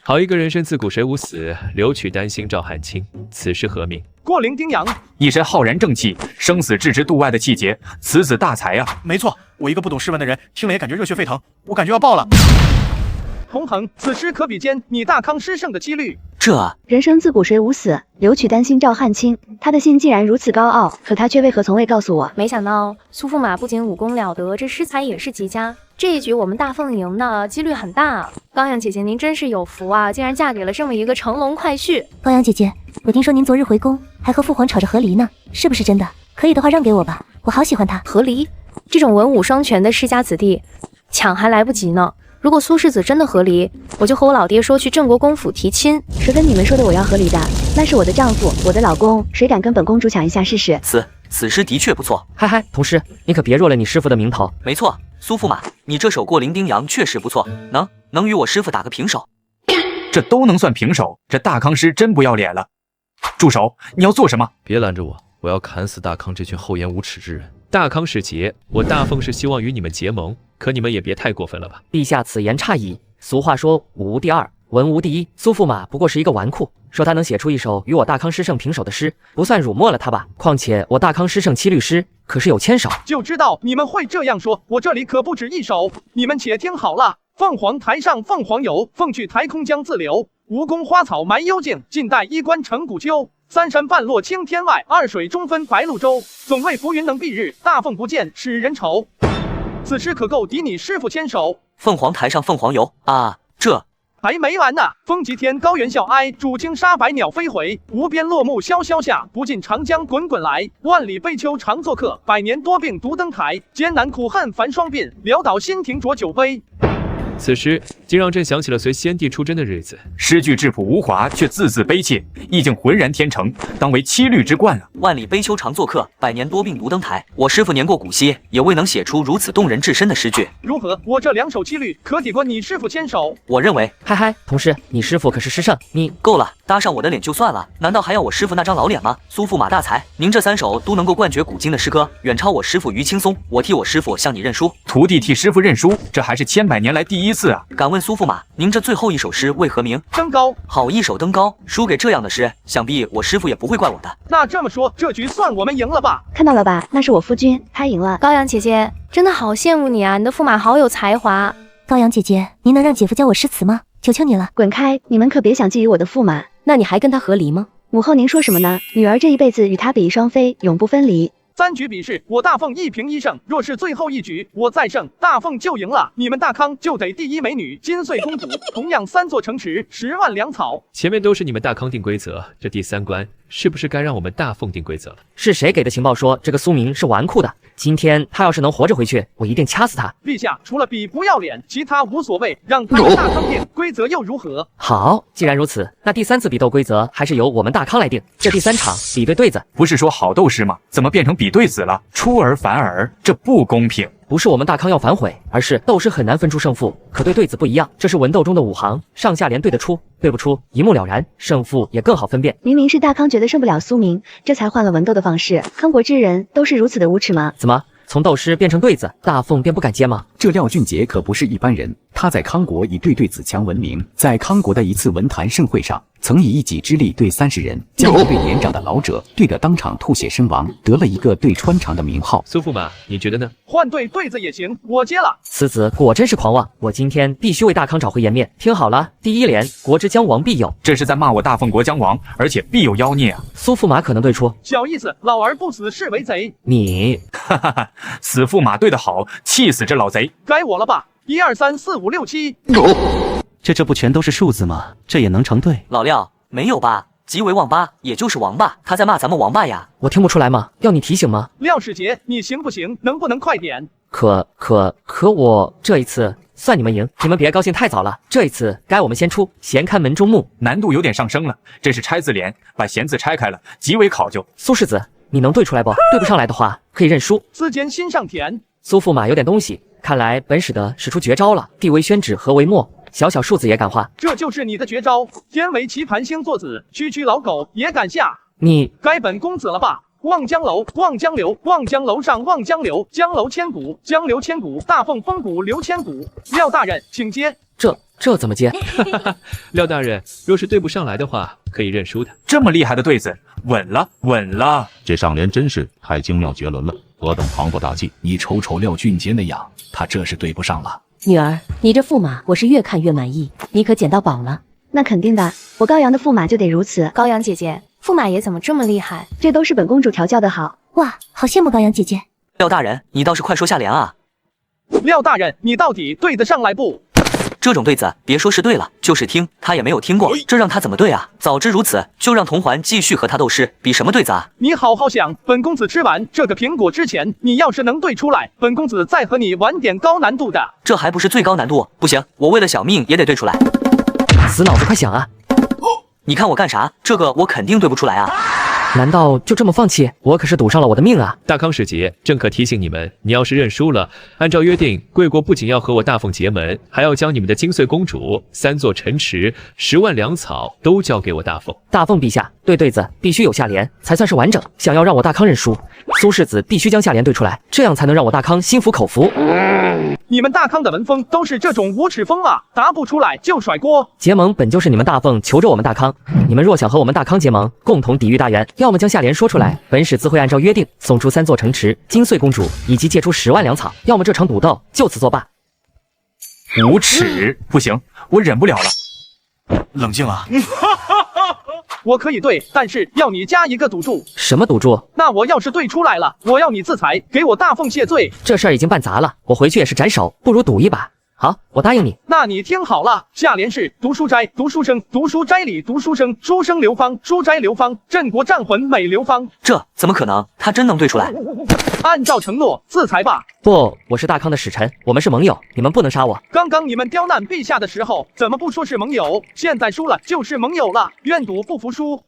好一个人生自古谁无死，留取丹心照汗青。此诗何名？过零丁洋。一身浩然正气，生死置之度外的气节，此子大才啊！没错，我一个不懂诗文的人，听了也感觉热血沸腾，我感觉要爆了。同恒，此诗可比肩你大康诗圣的七律。人生自古谁无死，留取丹心照汗青。他的心既然如此高傲，可他却为何从未告诉我？没想到苏驸马不仅武功了得，这诗才也是极佳。这一局我们大凤赢的几率很大啊！高阳姐姐，您真是有福啊，竟然嫁给了这么一个乘龙快婿。高阳姐姐，我听说您昨日回宫，还和父皇吵着和离呢，是不是真的？可以的话让给我吧，我好喜欢他。和离？这种文武双全的世家子弟，抢还来不及呢。如果苏世子真的和离，我就和我老爹说去郑国公府提亲。谁跟你们说的我要和离的？那是我的丈夫，我的老公，谁敢跟本公主抢一下试试？此诗的确不错。嗨，同师，你可别弱了你师傅的名头。没错，苏驸马，你这首过零丁洋确实不错，能与我师傅打个平手。这都能算平手，这大康师真不要脸了。住手！你要做什么？别拦着我，我要砍死大康这群厚颜无耻之人。大康是结，我大凤是希望与你们结盟，可你们也别太过分了吧？陛下此言差矣。俗话说武无第二，文无第一。苏驸马不过是一个纨绔，说他能写出一首与我大康诗圣平手的诗，不算辱没了他吧？况且我大康诗圣七律诗可是有1000首。就知道你们会这样说，我这里可不止1首，你们且听好了。凤凰台上凤凰游，凤去台空江自流。蜈蚣花草埋幽径，晋代衣冠成古丘。三山半落青天外，二水中分白鹭洲。总谓浮云能蔽日，大凤不见使人愁。此诗可够抵你师傅千手。凤凰台上凤凰游啊，这还没完呢！风急天高原啸哀，渚清沙白鸟飞回。无边落木萧萧下，不尽长江滚滚来。万里悲秋常作客，百年多病独登台。艰难苦恨繁霜鬓，潦倒新停浊酒杯。此时竟让朕想起了随先帝出征的日子。诗句质朴无华，却字字悲切，意境浑然天成，当为七律之冠啊！万里悲秋常作客，百年多病独登台。我师傅年过古稀，也未能写出如此动人至深的诗句。如何？我这2首七律可抵过你师傅千手？我认为，嗨嗨，同师，你师傅可是诗圣，你够了，搭上我的脸就算了，难道还要我师傅那张老脸吗？苏驸马大才，您这3首都能够冠绝古今的诗歌，远超我师傅于青松。我替我师傅向你认输。徒弟替师傅认输，这还是千百年来第一次啊！敢问苏驸马，您这最后一首诗为何名？登高。好一首登高，输给这样的诗，想必我师傅也不会怪我的。那这么说，这局算我们赢了吧？看到了吧，那是我夫君，他赢了。高阳姐姐，真的好羡慕你啊，你的驸马好有才华。高阳姐姐，您能让姐夫教我诗词吗？求求你了。滚开！你们可别想觊觎我的驸马。那你还跟他和离吗？母后您说什么呢？女儿这一辈子与他比翼双飞，永不分离。3局比试，我大凤1平1胜。若是最后一局我再胜，大凤就赢了，你们大康就得第一美女金穗公主，同样3座城池10万粮草。前面都是你们大康定规则，这第3关是不是该让我们大凤定规则了？是谁给的情报说这个苏明是纨绔的？今天他要是能活着回去，我一定掐死他。陛下，除了比不要脸，其他无所谓，让他们大康定规则又如何？好，既然如此，那第3次比斗规则还是由我们大康来定。这第3场比对对子，不是说好斗诗吗？怎么变成比对子了？出尔反尔，这不公平。不是我们大康要反悔，而是斗诗很难分出胜负，可对对子不一样，这是文斗中的5行，上下联对得出，对不出一目了然，胜负也更好分辨。明明是大康觉得胜不了苏明，这才换了文斗的方式。康国之人都是如此的无耻吗？怎么从斗诗变成对子，大凤便不敢接吗？这廖俊杰可不是一般人，他在康国以对子强闻名，在康国的一次文坛盛会上，曾以一己之力对30人，将一对年长的老者对得当场吐血身亡，得了一个对穿肠的名号。苏驸马，你觉得呢？换对子也行，我接了。此子果真是狂妄，我今天必须为大康找回颜面。听好了，第1联，国之将亡必有，这是在骂我大凤国将亡，而且必有妖孽啊！苏驸马可能对出，小意思，老儿不死是为贼。你，哈哈哈，死驸马对得好，气死这老贼！该我了吧？1、2、3、4、5、6、7。这不全都是数字吗？这也能成对？老廖，没有吧？即为网吧，也就是王八，他在骂咱们王八呀！我听不出来吗？要你提醒吗？廖世杰，你行不行？能不能快点？可我这一次算你们赢，你们别高兴太早了。这一次该我们先出，闲看门中木。难度有点上升了，这是拆字联，把闲字拆开了，极为考究。苏世子，你能对出来不？对不上来的话，可以认输。字间心上甜。苏驸马有点东西，看来本使得使出绝招了。地为宣纸，河为墨，小小数字也敢画，这就是你的绝招。天为棋盘星座子，区老狗也敢下。你该本公子了吧？望江楼，望江流，望江楼上望江流，江楼千古，江流千古，大凤风骨流千古。廖大人，请接。这怎么接？廖大人，若是对不上来的话，可以认输的。这么厉害的对子，稳了，稳了！这上联真是太精妙绝伦了，何等磅礴大气！你瞅瞅廖俊杰那样，他这是对不上了。女儿，你这驸马我是越看越满意，你可捡到宝了。那肯定的，我高阳的驸马就得如此。高阳姐姐，驸马爷怎么这么厉害？这都是本公主调教的好。哇，好羡慕高阳姐姐。廖大人，你倒是快说下联啊！廖大人，你到底对得上来不？这种对子，别说是对了，就是听他也没有听过，这让他怎么对啊？早知如此，就让童环继续和他斗诗，比什么对子啊？你好好想，本公子吃完这个苹果之前，你要是能对出来，本公子再和你玩点高难度的。这还不是最高难度？不行，我为了小命也得对出来。死脑子，快想啊！你看我干啥？这个我肯定对不出来啊！难道就这么放弃？我可是赌上了我的命啊！大康使节，朕可提醒你们，你要是认输了，按照约定，贵国不仅要和我大凤结盟，还要将你们的金穗公主、3座城池、10万粮草都交给我大凤。大凤陛下，对子必须有下联，才算是完整。想要让我大康认输，苏世子必须将下联对出来，这样才能让我大康心服口服。你们大康的文风都是这种无耻风啊！答不出来就甩锅。结盟本就是你们大凤求着我们大康，你们若想和我们大康结盟，共同抵御大元，要么将下联说出来，本使自会按照约定送出3座城池、金穗公主以及借出10万粮草；要么这场赌斗就此作罢。无耻！不行，我忍不了了。冷静啊！我可以对，但是要你加一个赌注。什么赌注？那我要是对出来了，我要你自裁，给我大凤谢罪。这事儿已经办砸了，我回去也是斩首，不如赌一把。好，我答应你。那你听好了，下联是读书斋、读书生、读书斋里读书生、书生流芳、书斋流芳、镇国战魂美流芳。这怎么可能？他真能对出来？按照承诺自裁吧。不，我是大康的使臣，我们是盟友，你们不能杀我。刚刚你们刁难陛下的时候，怎么不说是盟友？现在输了就是盟友了，愿赌不服输。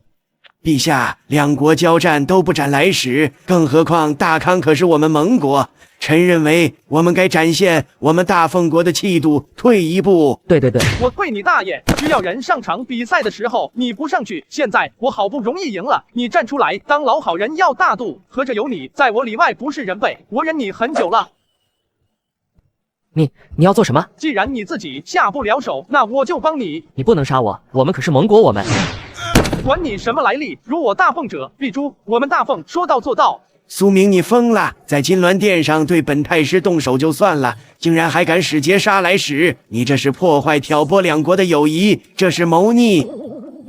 陛下，两国交战都不斩来使，更何况大康可是我们盟国。臣认为我们该展现我们大凤国的气度，退一步。对，我退你大爷！需要人上场比赛的时候你不上去，现在我好不容易赢了，你站出来当老好人要大度，合着有你在我里外不是人辈，我忍你很久了。你要做什么？既然你自己下不了手，那我就帮你。你不能杀我，我们可是盟国，我们。管你什么来历，如我大凤者必诛。我们大凤说到做到。苏明，你疯了！在金銮殿上对本太师动手就算了，竟然还敢使节杀来使，你这是破坏挑拨两国的友谊，这是谋逆。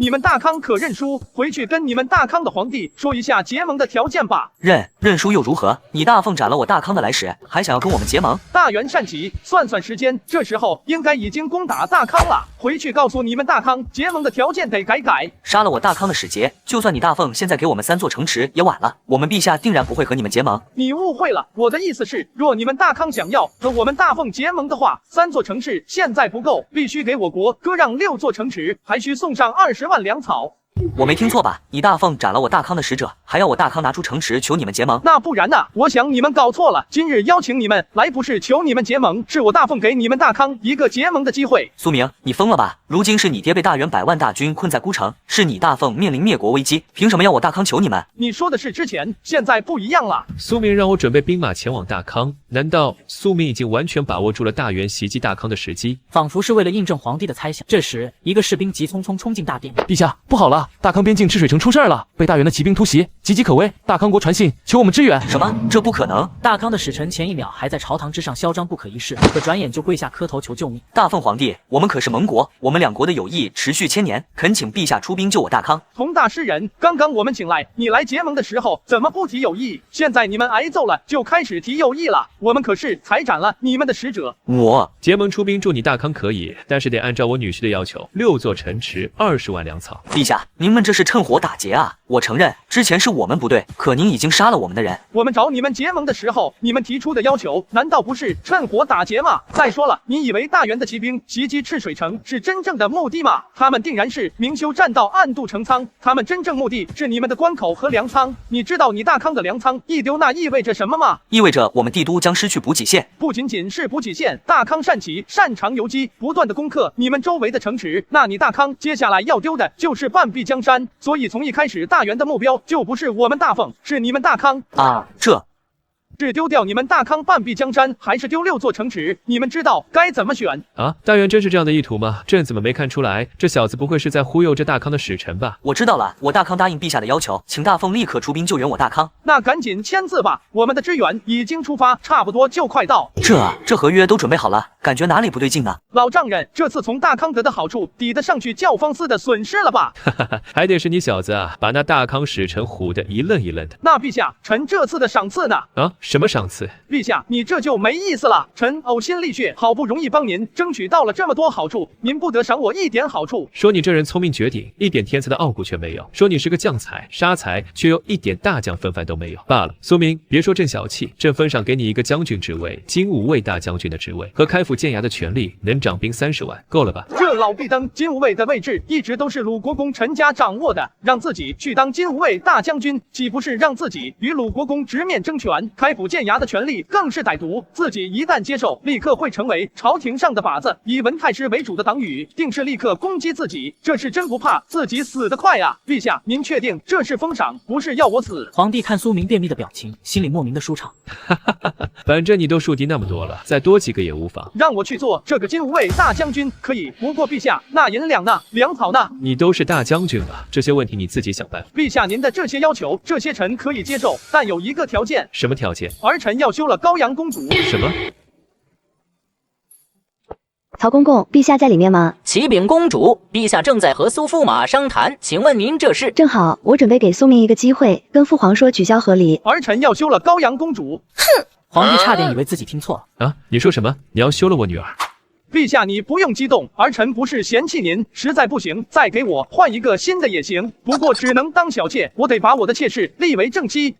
你们大康可认输，回去跟你们大康的皇帝说一下结盟的条件吧。认输又如何？你大凤斩了我大康的来使，还想要跟我们结盟？大元善起，算算时间，这时候应该已经攻打大康了。回去告诉你们大康，结盟的条件得改改。杀了我大康的使节，就算你大凤现在给我们3座城池也晚了。我们陛下定然不会和你们结盟。你误会了，我的意思是，若你们大康想要和我们大凤结盟的话，3座城市现在不够，必须给我国割让6座城池，还需送上20万粮草。我没听错吧？你大凤斩了我大康的使者，还要我大康拿出城池求你们结盟？那不然呢？我想你们搞错了。今日邀请你们来，不是求你们结盟，是我大凤给你们大康一个结盟的机会。苏明，你疯了吧？如今是你爹被大元100万大军困在孤城，是你大凤面临灭国危机，凭什么要我大康求你们？你说的是之前，现在不一样了。苏明让我准备兵马前往大康，难道苏明已经完全把握住了大元袭击大康的时机？仿佛是为了印证皇帝的猜想。这时，一个士兵急匆匆冲进大殿。陛下，不好了！大康边境赤水城出事了，被大元的骑兵突袭，岌岌可危。大康国传信求我们支援。什么？这不可能！大康的使臣前一秒还在朝堂之上嚣张不可一世，可转眼就跪下磕头求救命。大凤皇帝，我们可是盟国，我们两国的友谊持续1000年，恳请陛下出兵救我大康。佟大诗人，刚刚我们请来你来结盟的时候，怎么不提友谊？现在你们挨揍了，就开始提友谊了？我们可是才斩了你们的使者。我结盟出兵助你大康可以，但是得按照我女婿的要求，6座城池，20万粮草。陛下，您们这是趁火打劫啊！我承认之前是我们不对，可您已经杀了我们的人。我们找你们结盟的时候，你们提出的要求难道不是趁火打劫吗？再说了，你以为大元的骑兵袭击赤水城是真正的目的吗？他们定然是明修栈道，暗度陈仓，他们真正目的是你们的关口和粮仓。你知道你大康的粮仓一丢，那意味着什么吗？意味着我们帝都将失去补给线。不仅仅是补给线，大康善起，擅长游击，不断的攻克你们周围的城池，那你大康接下来要丢的就是半壁江山。所以从一开始，大元的目标就不是我们大凤，是你们大康啊！是丢掉你们大康半壁江山，还是丢6座城池？你们知道该怎么选啊？大元真是这样的意图吗？朕怎么没看出来？这小子不会是在忽悠这大康的使臣吧？我知道了，我大康答应陛下的要求，请大凤立刻出兵救援我大康。那赶紧签字吧，我们的支援已经出发，差不多就快到。这合约都准备好了，感觉哪里不对劲呢？老丈人，这次从大康得的好处，抵得上去教坊司的损失了吧？还得是你小子啊，把那大康使臣唬得一愣一愣的。那陛下，臣这次的赏赐呢？啊，什么赏赐？陛下，你这就没意思了。臣呕心沥血，好不容易帮您争取到了这么多好处，您不得赏我一点好处？说你这人聪明绝顶，一点天才的傲骨却没有；说你是个将才杀才，却又一点大将风范都没有。罢了，苏明，别说朕小气，朕封赏给你一个将军职位，金吾卫大将军的职位和开府建衙的权力，能掌兵30万，够了吧？这老壁灯，金吾卫的位置一直都是鲁国公陈家掌握的，让自己去当金吾卫大将军，岂不是让自己与鲁国公直面争权？开府建衙的权力更是歹毒，自己一旦接受，立刻会成为朝廷上的靶子，以文太师为主的党羽定是立刻攻击自己，这是真不怕自己死得快啊！陛下，您确定这是封赏，不是要我死？皇帝看苏明便秘的表情，心里莫名的舒畅。反正你都树敌那么多了，再多几个也无妨。让我去做这个金吾卫大将军可以，不过陛下，那银两呢？粮草呢？你都是大将军了，这些问题你自己想办法。陛下，您的这些要求，这些臣可以接受，但有一个条件。什么条件？儿臣要休了高阳公主。什么？曹公公，陛下在里面吗？启禀公主，陛下正在和苏驸马商谈，请问您这是？正好，我准备给苏明一个机会，跟父皇说取消和离。儿臣要休了高阳公主。哼！皇帝差点以为自己听错了。啊，你说什么？你要休了我女儿？陛下，你不用激动，儿臣不是嫌弃您，实在不行再给我换一个新的也行，不过只能当小妾，我得把我的妾室立为正妻。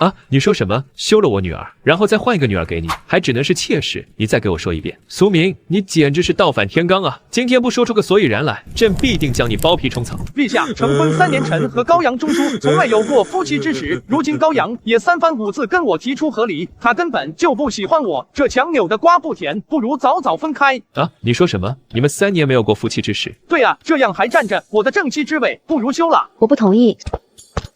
啊，你说什么？休了我女儿，然后再换一个女儿给你，还只能是妾室？你再给我说一遍。苏明，你简直是倒反天罡啊！今天不说出个所以然来，朕必定将你剥皮冲草。陛下，成婚3年，臣和高阳中书从未有过夫妻之实，如今高阳也3番5次跟我提出和离，他根本就不喜欢我，这强扭的瓜不甜，不如早早分开。啊，你说什么？你们3年没有过夫妻之实？对啊，这样还占着我的正妻之位，不如休了。我不同意。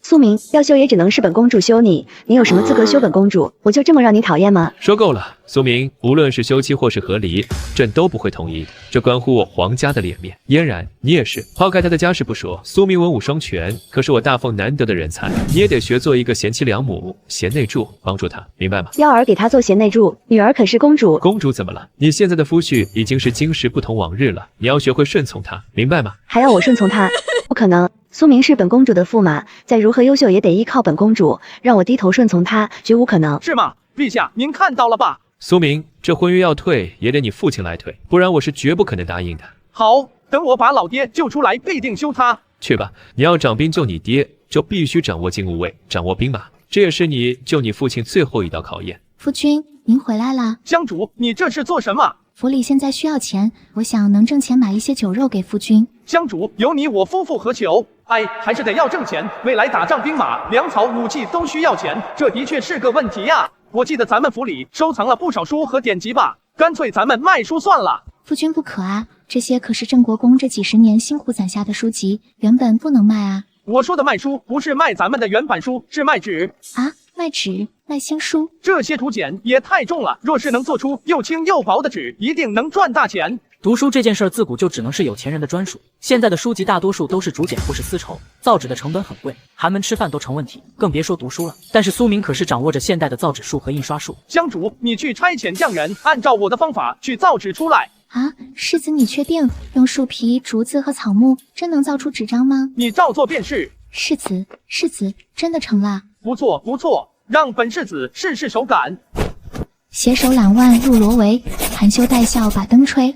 苏明，要休也只能是本公主休你，你有什么资格休本公主？我就这么让你讨厌吗？说够了，苏明，无论是休妻或是和离，朕都不会同意的，这关乎我皇家的脸面。嫣然，你也是，抛开他的家世不说，苏明文武双全，可是我大凤难得的人才，你也得学做一个贤妻良母、贤内助，帮助他，明白吗？幺儿给他做贤内助，女儿可是公主。公主怎么了？你现在的夫婿已经是今时不同往日了，你要学会顺从他，明白吗？还要我顺从他？不可能。苏明是本公主的驸马，再如何优秀也得依靠本公主，让我低头顺从她，绝无可能。是吗？陛下，您看到了吧？苏明，这婚约要退，也得你父亲来退，不然我是绝不可能答应的。好，等我把老爹救出来，必定休他。去吧，你要掌兵救你爹，就必须掌握禁务卫，掌握兵马，这也是你救你父亲最后一道考验。夫君，您回来啦。乡主，你这是做什么？府里现在需要钱，我想能挣钱买一些酒肉给夫君。乡主，有你我夫妇何求？哎，还是得要挣钱，未来打仗兵马、粮草、武器都需要钱，这的确是个问题呀。我记得咱们府里收藏了不少书和典籍吧，干脆咱们卖书算了。夫君不可啊，这些可是郑国公这几10年辛苦攒下的书籍，原本不能卖啊。我说的卖书不是卖咱们的原版书，是卖纸啊，卖纸，卖新书。这些竹简也太重了，若是能做出又轻又薄的纸，一定能赚大钱。读书这件事儿自古就只能是有钱人的专属，现在的书籍大多数都是竹简或是丝绸，造纸的成本很贵，寒门吃饭都成问题，更别说读书了。但是苏明可是掌握着现代的造纸术和印刷术。乡主，你去差遣匠人，按照我的方法去造纸出来。啊，世子，你确定用树皮、竹子和草木真能造出纸张吗？你照做便是。世子，真的成了。不错不错，让本世子试试手感。携手揽腕入罗帷，含羞带笑把灯吹。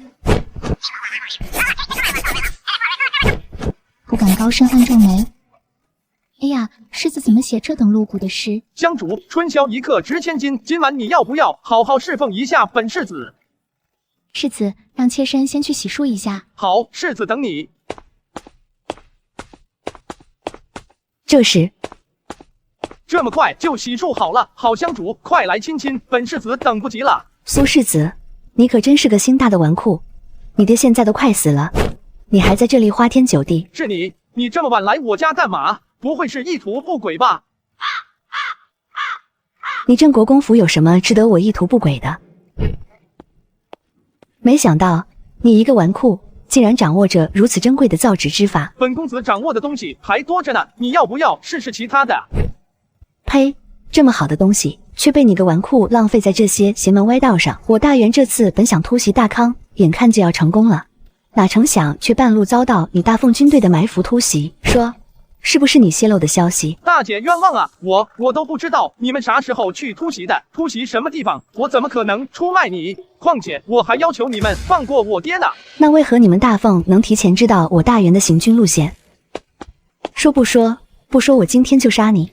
不敢高声暗皱眉。哎呀，世子怎么写这等露骨的诗？乡主，春宵一刻值千金，今晚你要不要好好侍奉一下本世子？世子，让妾身先去洗漱一下。好，世子等你。这时，这么快就洗漱好了，好乡主，快来亲亲，本世子等不及了。苏世子，你可真是个心大的纨绔，你爹现在都快死了，你还在这里花天酒地。是你这么晚来我家干嘛？不会是意图不轨吧？你郑国公府有什么值得我意图不轨的？没想到你一个纨绔，竟然掌握着如此珍贵的造纸之法。本公子掌握的东西还多着呢，你要不要试试其他的？呸！这么好的东西，却被你个纨绔浪费在这些邪门歪道上。我大元这次本想突袭大康，眼看就要成功了，哪成想却半路遭到你大凤军队的埋伏突袭。说，是不是你泄露的消息？大姐冤枉啊！我都不知道你们啥时候去突袭的，突袭什么地方？我怎么可能出卖你？况且我还要求你们放过我爹呢。那为何你们大凤能提前知道我大元的行军路线？说不说，我今天就杀你！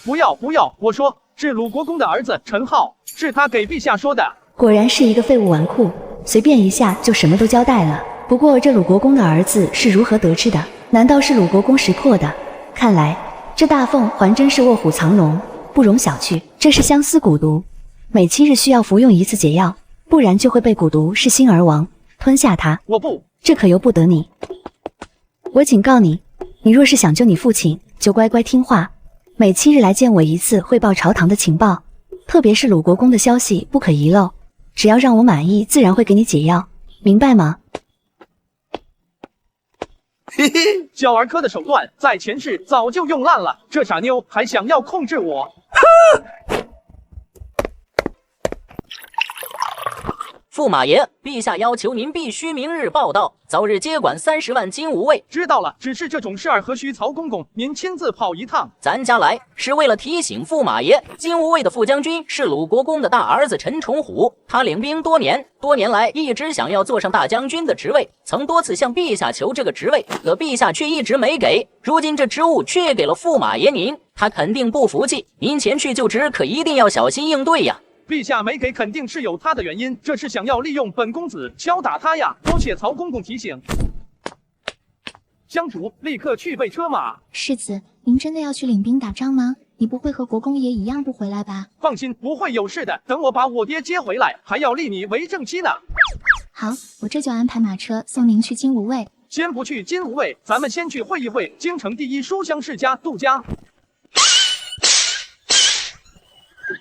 不要！我说是鲁国公的儿子陈浩，是他给陛下说的。果然是一个废物纨绔，随便一下就什么都交代了。不过这鲁国公的儿子是如何得知的？难道是鲁国公识破的？看来这大凤还真是卧虎藏龙，不容小觑。这是相思蛊毒，每7日需要服用1次解药，不然就会被蛊毒噬心而亡。吞下它，我不，这可由不得你。我警告你，你若是想救你父亲，就乖乖听话，每7日来见我1次，汇报朝堂的情报，特别是鲁国公的消息不可遗漏。只要让我满意，自然会给你解药，明白吗？嘿嘿，小儿科的手段在前世早就用烂了，这傻妞还想要控制我。驸马爷，陛下要求您必须明日报到，早日接管30万金吾卫。知道了，只是这种事儿何须曹公公您亲自跑一趟？咱家来是为了提醒驸马爷，金吾卫的副将军是鲁国公的大儿子陈崇虎，他领兵多年来一直想要坐上大将军的职位，曾多次向陛下求这个职位，可陛下却一直没给。如今这职务却给了驸马爷您，他肯定不服气。您前去就职，可一定要小心应对呀。陛下没给，肯定是有他的原因，这是想要利用本公子敲打他呀。多谢曹公公提醒。香烛，立刻去备车马。世子，您真的要去领兵打仗吗？你不会和国公爷一样不回来吧？放心，不会有事的。等我把我爹接回来，还要立你为正妻呢。好，我这就安排马车送您去金吾卫。先不去金吾卫，咱们先去会一会京城第一书香世家杜家。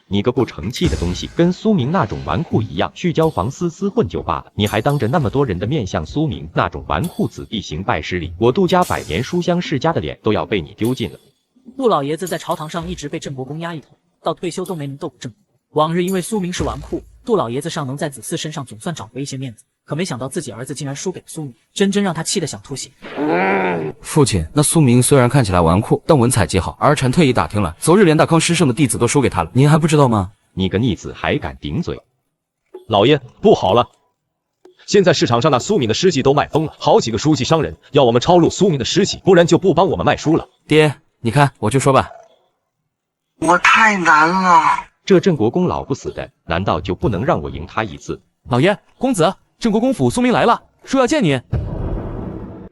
你个不成器的东西，跟苏明那种纨绔一样，去交房厮混就罢了，你还当着那么多人的面向苏明那种纨绔子弟行拜师礼，我杜家100年书香世家的脸都要被你丢尽了。杜老爷子在朝堂上一直被郑国公压一头，到退休都没能斗过郑国。往日因为苏明是纨绔，杜老爷子尚能在子嗣身上总算找回一些面子，可没想到自己儿子竟然输给了苏明，真让他气得想吐血。父亲，那苏明虽然看起来纨绔，但文采极好。儿臣特意打听了，昨日连大康师圣的弟子都输给他了，您还不知道吗？你个逆子还敢顶嘴！老爷，不好了！现在市场上那苏明的尸体都卖疯了，好几个书记商人要我们抄录苏明的尸体，不然就不帮我们卖书了。爹，你看，我去说吧。我太难了，这郑国公老不死的，难道就不能让我赢他一次？老爷，公子，郑国公府苏明来了，说要见你。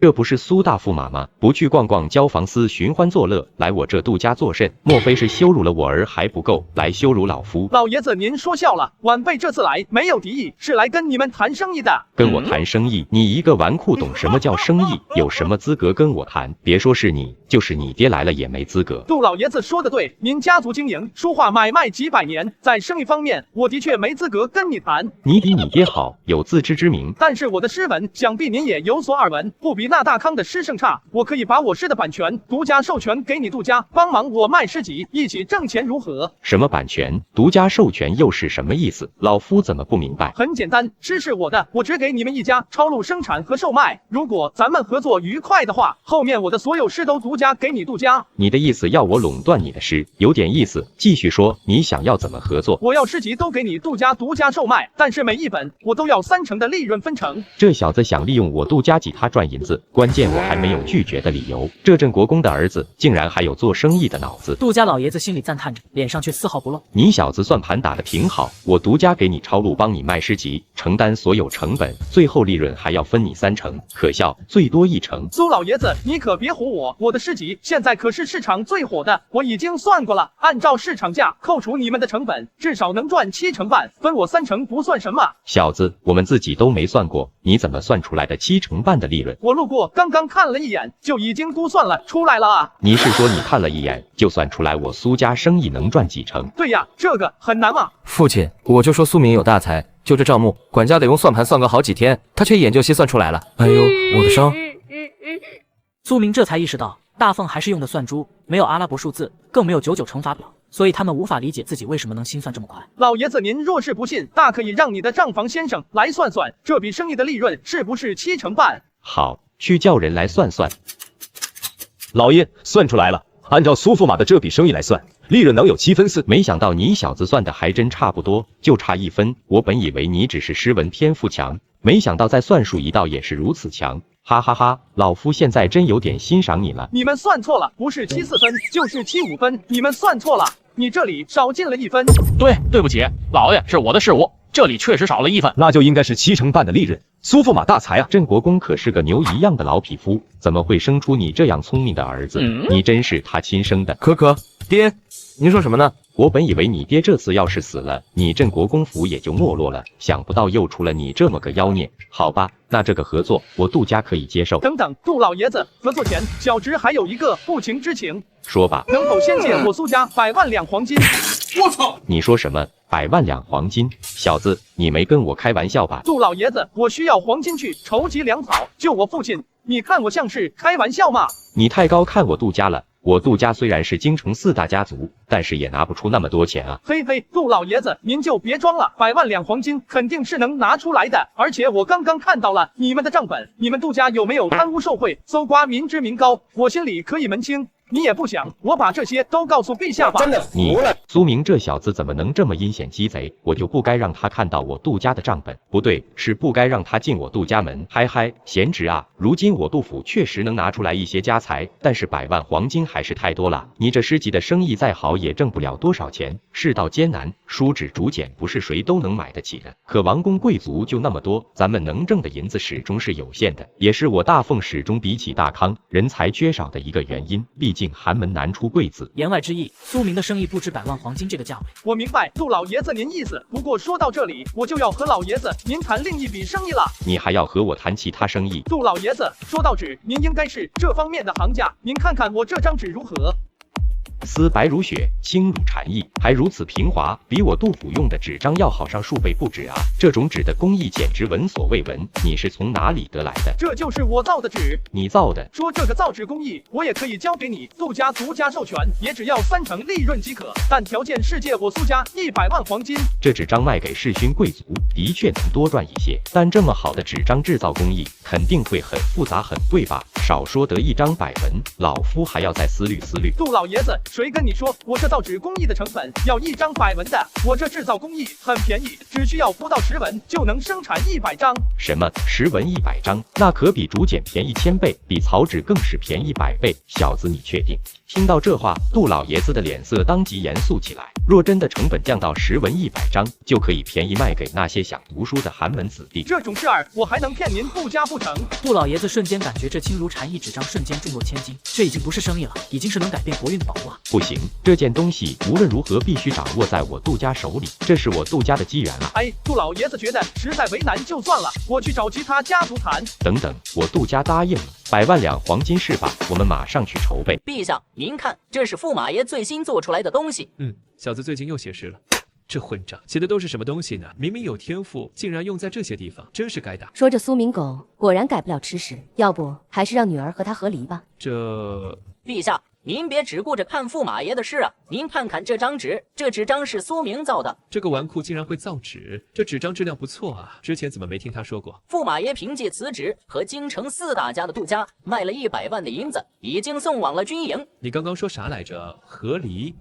这不是苏大驸马吗？不去逛逛交房司寻欢作乐，来我这杜家作甚？莫非是羞辱了我儿还不够，来羞辱老夫？老爷子您说笑了，晚辈这次来没有敌意，是来跟你们谈生意的。跟我谈生意？你一个纨绔懂什么叫生意？有什么资格跟我谈？别说是你，就是你爹来了也没资格。杜老爷子说的对，您家族经营书画买卖几百年，在生意方面我的确没资格跟你谈。你比你爹好，有自知之明。但是我的诗文想必您也有所耳闻，不比那大康的诗圣差。我可以把我诗的版权独家授权给你杜家，帮忙我卖诗集，一起挣钱如何？什么版权？独家授权又是什么意思？老夫怎么不明白？很简单，诗是我的，我只给你们一家抄录生产和售卖。如果咱们合作愉快的话，后面我的所有诗都独家给你杜家。你的意思要我垄断你的诗？有点意思，继续说，你想要怎么合作？我要诗集都给你杜家独家售卖，但是每一本我都要30%的利润分成。这小子想利用我杜家吉他赚银子，关键我还没有拒绝的理由。这郑国公的儿子竟然还有做生意的脑子。杜家老爷子心里赞叹着，脸上却丝毫不露。你小子算盘打得挺好，我独家给你抄录，帮你卖诗集，承担所有成本，最后利润还要分你30%，可笑，最多1成。苏老爷子，你可别唬我，我的诗集现在可是市场最火的，我已经算过了，按照市场价扣除你们的成本，至少能赚70%半，分我30%不算什么。小子，我们自己都没算过，你怎么算出来的70%半的利润？我路过刚刚看了一眼，就已经估算了出来了啊。你是说你看了一眼就算出来我苏家生意能赚几成？对呀，这个很难吗？父亲，我就说苏明有大才，就这账目，管家得用算盘算个好几天，他却一眼就细算出来了。哎呦，我的伤！苏明这才意识到，大凤还是用的算珠，没有阿拉伯数字，更没有99乘法表，所以他们无法理解自己为什么能心算这么快。老爷子，您若是不信，大可以让你的账房先生来算算，这笔生意的利润是不是70%半？好，去叫人来算算。老爷，算出来了，按照苏驸马的这笔生意来算，利润能有7分4。没想到你小子算的还真差不多，就差1分。我本以为你只是诗文天赋强，没想到在算术一道也是如此强。哈哈哈，老夫现在真有点欣赏你了。你们算错了，不是74分，就是75分，你们算错了，你这里少进了1分。对不起，老爷，是我的失误，这里确实少了1分，那就应该是70%半的利润。苏驸马大才啊！郑国公可是个牛一样的老匹夫，怎么会生出你这样聪明的儿子？你真是他亲生的。可，爹，您说什么呢？我本以为你爹这次要是死了，你郑国公府也就没落了，想不到又出了你这么个妖孽。好吧，那这个合作我杜家可以接受。等等，杜老爷子，合作前小侄还有一个不情之请。说吧，能否先借我苏家100万两黄金？我操！你说什么100万两黄金？小子，你没跟我开玩笑吧？杜老爷子，我需要黄金去筹集粮草，救我父亲，你看我像是开玩笑吗？你太高看我杜家了。我杜家虽然是京城4大家族，但是也拿不出那么多钱啊。嘿嘿，杜老爷子，您就别装了，100万两黄金肯定是能拿出来的。而且我刚刚看到了你们的账本，你们杜家有没有贪污受贿、搜刮民脂民膏？我心里可以门清。你也不想，我把这些都告诉陛下吧。真的服了，苏明这小子怎么能这么阴险鸡贼？我就不该让他看到我杜家的账本，不对，是不该让他进我杜家门。嗨嗨，贤侄啊，如今我杜府确实能拿出来一些家财，但是100万黄金还是太多了。你这师级的生意再好，也挣不了多少钱。世道艰难，书纸竹简不是谁都能买得起的。可王公贵族就那么多，咱们能挣的银子始终是有限的，也是我大凤始终比起大康人才缺少的一个原因。毕竟寒门难出贵子。言外之意，苏明的生意不止100万黄金这个价位。我明白杜老爷子您意思，不过说到这里，我就要和老爷子您谈另一笔生意了。你还要和我谈其他生意？杜老爷子，说到纸，您应该是这方面的行家，您看看我这张纸如何？丝白如雪，轻如蝉翼，还如此平滑，比我杜府用的纸张要好上数倍不止啊！这种纸的工艺简直闻所未闻，你是从哪里得来的？这就是我造的纸。你造的？说这个造纸工艺，我也可以交给你，杜家独家授权，也只要3成利润即可，但条件是借我苏家100万黄金。这纸张卖给世勋贵族，的确能多赚一些，但这么好的纸张制造工艺，肯定会很复杂很贵吧？少说得1张100文，老夫还要再思虑思虑。杜老爷子，谁跟你说我这造纸工艺的成本要1张100文的？我这制造工艺很便宜，只需要不到10文就能生产100张。什么10文100张？那可比竹简便宜1000倍，比草纸更是便宜100倍。小子，你确定？听到这话，杜老爷子的脸色当即严肃起来。若真的成本降到10文100张，就可以便宜卖给那些想读书的寒门子弟。这种事儿，我还能骗您杜家不成？杜老爷子瞬间感觉这轻如蝉翼纸张瞬间重若千斤，这已经不是生意了，已经是能改变国运的宝物了。不行，这件东西无论如何必须掌握在我杜家手里，这是我杜家的机缘啊！哎，杜老爷子觉得实在为难就算了，我去找其他家族谈。等等，我杜家答应了，100万两黄金是吧？我们马上去筹备。陛下，您看，这是驸马爷最新做出来的东西。小子最近又写诗了。这混账写的都是什么东西呢？明明有天赋，竟然用在这些地方，真是该打。说这苏明狗果然改不了吃屎，要不还是让女儿和他和离吧。陛下，您别只顾着看驸马爷的诗啊，您看看这张纸，这纸张是苏明造的。这个纨绔竟然会造纸，这纸张质量不错啊，之前怎么没听他说过？驸马爷凭借此纸和京城4大家的杜家卖了100万的银子，已经送往了军营。你刚刚说啥来着？和离？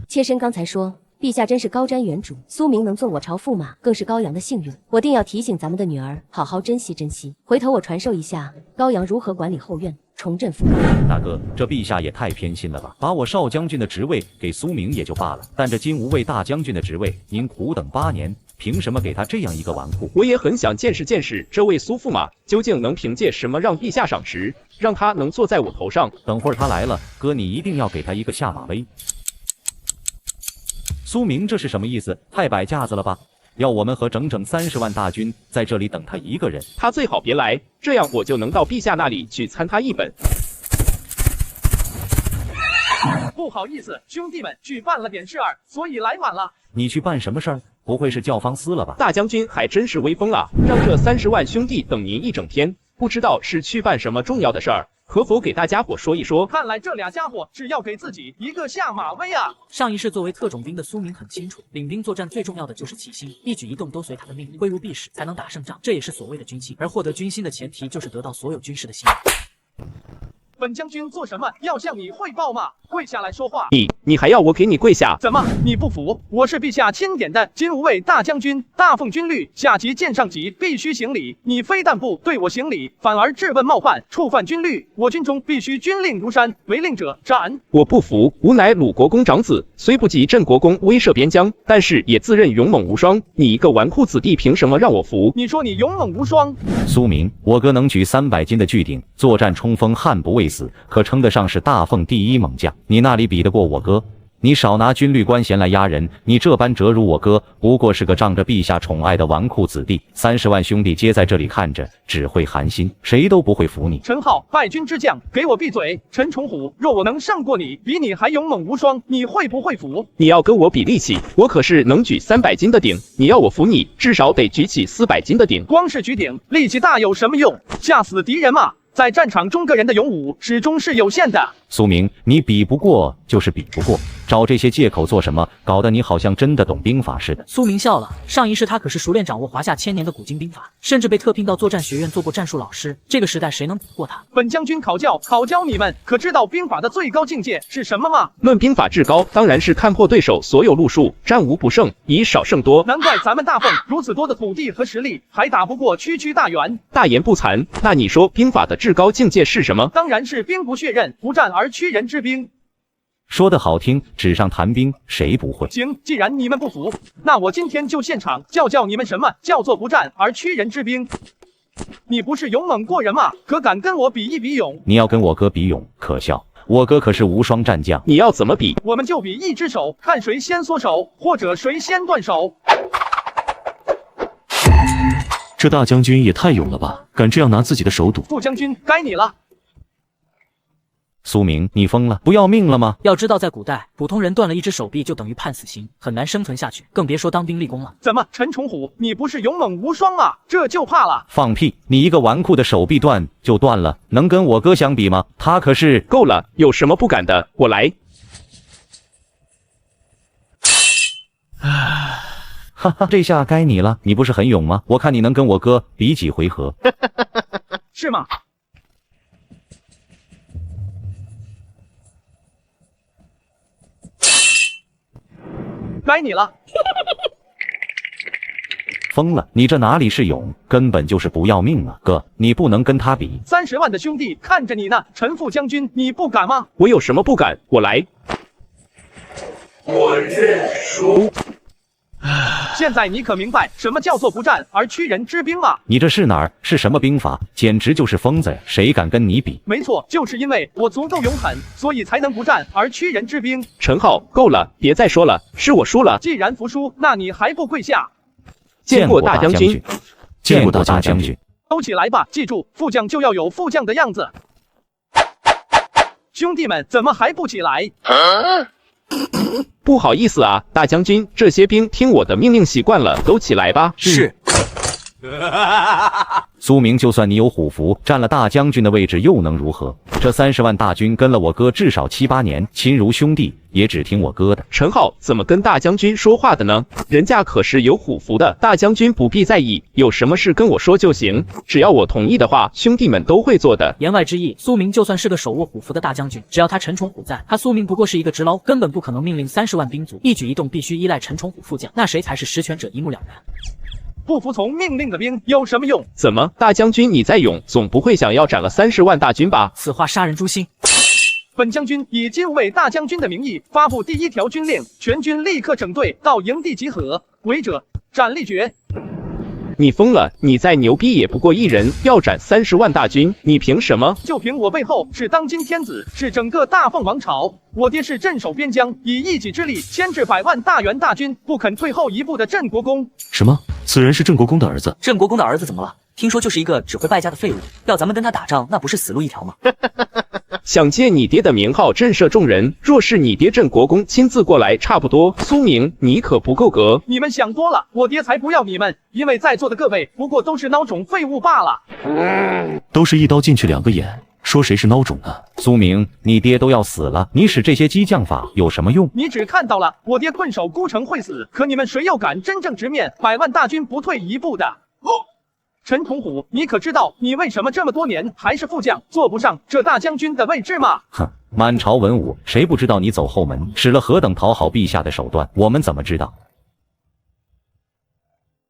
妾身刚才说，陛下真是高瞻远瞩，苏明能做我朝驸马，更是高阳的幸运。我定要提醒咱们的女儿，好好珍惜珍惜。回头我传授一下高阳如何管理后院，重振富贵。大哥，这陛下也太偏心了吧！把我少将军的职位给苏明也就罢了，但这金吾卫大将军的职位，您苦等8年，凭什么给他这样一个纨绔？我也很想见识见识，这位苏驸马究竟能凭借什么让陛下赏识，让他能坐在我头上？等会儿他来了，哥你一定要给他一个下马威。苏明这是什么意思？太摆架子了吧？要我们和整整30万大军在这里等他一个人？他最好别来，这样我就能到陛下那里去参他一本。不好意思，兄弟们，举办了点事儿，所以来晚了。你去办什么事儿？不会是教坊司了吧？大将军还真是威风啊，让这30万兄弟等您一整天，不知道是去办什么重要的事儿。可否给大家伙说一说？看来这俩家伙只要给自己一个下马威啊！上一世作为特种兵的苏明很清楚，领兵作战最重要的就是起心，一举一动都随他的命令，挥舞必使，才能打胜仗，这也是所谓的军心。而获得军心的前提就是得到所有军士的信任。本将军做什么要向你汇报吗？跪下来说话。你还要我给你跪下？怎么你不服？我是陛下钦点的金吾卫大将军，大奉军律，下级见上级必须行礼。你非但不对我行礼，反而质问冒犯，触犯军律。我军中必须军令如山，违令者斩。我不服，吾乃鲁国公长子，虽不及镇国公威慑边疆，但是也自认勇猛无双。你一个纨绔子弟，凭什么让我服？你说你勇猛无双？苏明，我哥能举300斤的巨鼎，作战冲锋，悍不畏死，可称得上是大奉第一猛将。你那里比得过我哥？你少拿军律官衔来压人，你这般折辱我哥，不过是个仗着陛下宠爱的纨绔子弟。30万兄弟皆在这里看着，只会寒心，谁都不会服你。陈浩，败军之将，给我闭嘴！陈崇虎，若我能胜过你，比你还勇猛无双，你会不会服？你要跟我比力气，我可是能举300斤的鼎，你要我服你，至少得举起400斤的鼎。光是举鼎，力气大有什么用？吓死敌人嘛！在战场中，个人的勇武始终是有限的。苏明，你比不过就是比不过，找这些借口做什么？搞得你好像真的懂兵法似的。苏明笑了，上一世他可是熟练掌握华夏1000年的古今兵法，甚至被特聘到作战学院做过战术老师。这个时代谁能比得过他？本将军考教你们，可知道兵法的最高境界是什么吗？论兵法至高，当然是看破对手所有路数，战无不胜，以少胜多。难怪咱们大凤如此多的土地和实力，还打不过区大员。大言不惭。那你说兵法的至高境界是什么？当然是兵不血刃，不战而屈人之兵。说得好听，纸上谈兵，谁不会？行，既然你们不服，那我今天就现场教你们什么叫做不战而屈人之兵。你不是勇猛过人吗？可敢跟我比一比勇？你要跟我哥比勇，可笑！我哥可是无双战将。你要怎么比？我们就比一只手，看谁先缩手，或者谁先断手。这大将军也太勇了吧，敢这样拿自己的手赌。副将军，该你了。苏明，你疯了，不要命了吗？要知道，在古代，普通人断了一只手臂就等于判死刑，很难生存下去，更别说当兵立功了。怎么，陈重虎，你不是勇猛无双吗？这就怕了？放屁！你一个纨绔的手臂断就断了，能跟我哥相比吗？他可是……够了，有什么不敢的？我来。哈哈，这下该你了。你不是很勇吗？我看你能跟我哥比几回合。是吗？该你了。疯了，你这哪里是勇，根本就是不要命啊！哥，你不能跟他比。30万的兄弟看着你呢，陈副将军，你不敢吗？我有什么不敢？我来。我认输。现在你可明白什么叫做不战而屈人之兵吗？你这是哪儿？是什么兵法？简直就是疯子呀！谁敢跟你比？没错，就是因为我足够勇狠，所以才能不战而屈人之兵。陈浩，够了，别再说了，是我输了。既然服输，那你还不跪下？见过大将军，见过大将军。都起来吧，记住，副将就要有副将的样子。兄弟们，怎么还不起来？不好意思啊，大将军，这些兵听我的命令习惯了，都起来吧。是。苏明，就算你有虎符，占了大将军的位置又能如何？这30万大军跟了我哥至少7、8年，亲如兄弟，也只听我哥的。陈浩怎么跟大将军说话的呢？人家可是有虎符的，大将军不必在意，有什么事跟我说就行，只要我同意的话，兄弟们都会做的。言外之意，苏明就算是个手握虎符的大将军，只要他陈重虎在，他苏明不过是一个直捞，根本不可能命令30万兵卒，一举一动必须依赖陈重虎副将，那谁才是实权者，一目了然。不服从命令的兵有什么用？怎么，大将军你再勇，总不会想要斩了30万大军吧？此话杀人诛心。本将军以金吾卫大将军的名义发布第1条军令，全军立刻整队到营地集合，违者斩立决。你疯了！你再牛逼也不过1人，要斩30万大军，你凭什么？就凭我背后是当今天子，是整个大凤王朝。我爹是镇守边疆，以一己之力牵制100万大元大军，不肯退后一步的镇国公。什么？此人是镇国公的儿子？镇国公的儿子怎么了？听说就是一个只会败家的废物，要咱们跟他打仗，那不是死路一条吗？想借你爹的名号震慑众人，若是你爹镇国公亲自过来，差不多。苏明，你可不够格。你们想多了，我爹才不要你们，因为在座的各位不过都是孬种废物罢了。都是一刀进去2个眼，说谁是孬种呢？苏明，你爹都要死了，你使这些激将法有什么用？你只看到了我爹困守孤城会死，可你们谁又敢真正直面100万大军不退一步的？陈重虎，你可知道你为什么这么多年还是副将，坐不上这大将军的位置吗？哼，满朝文武，谁不知道你走后门，使了何等讨好陛下的手段？我们怎么知道？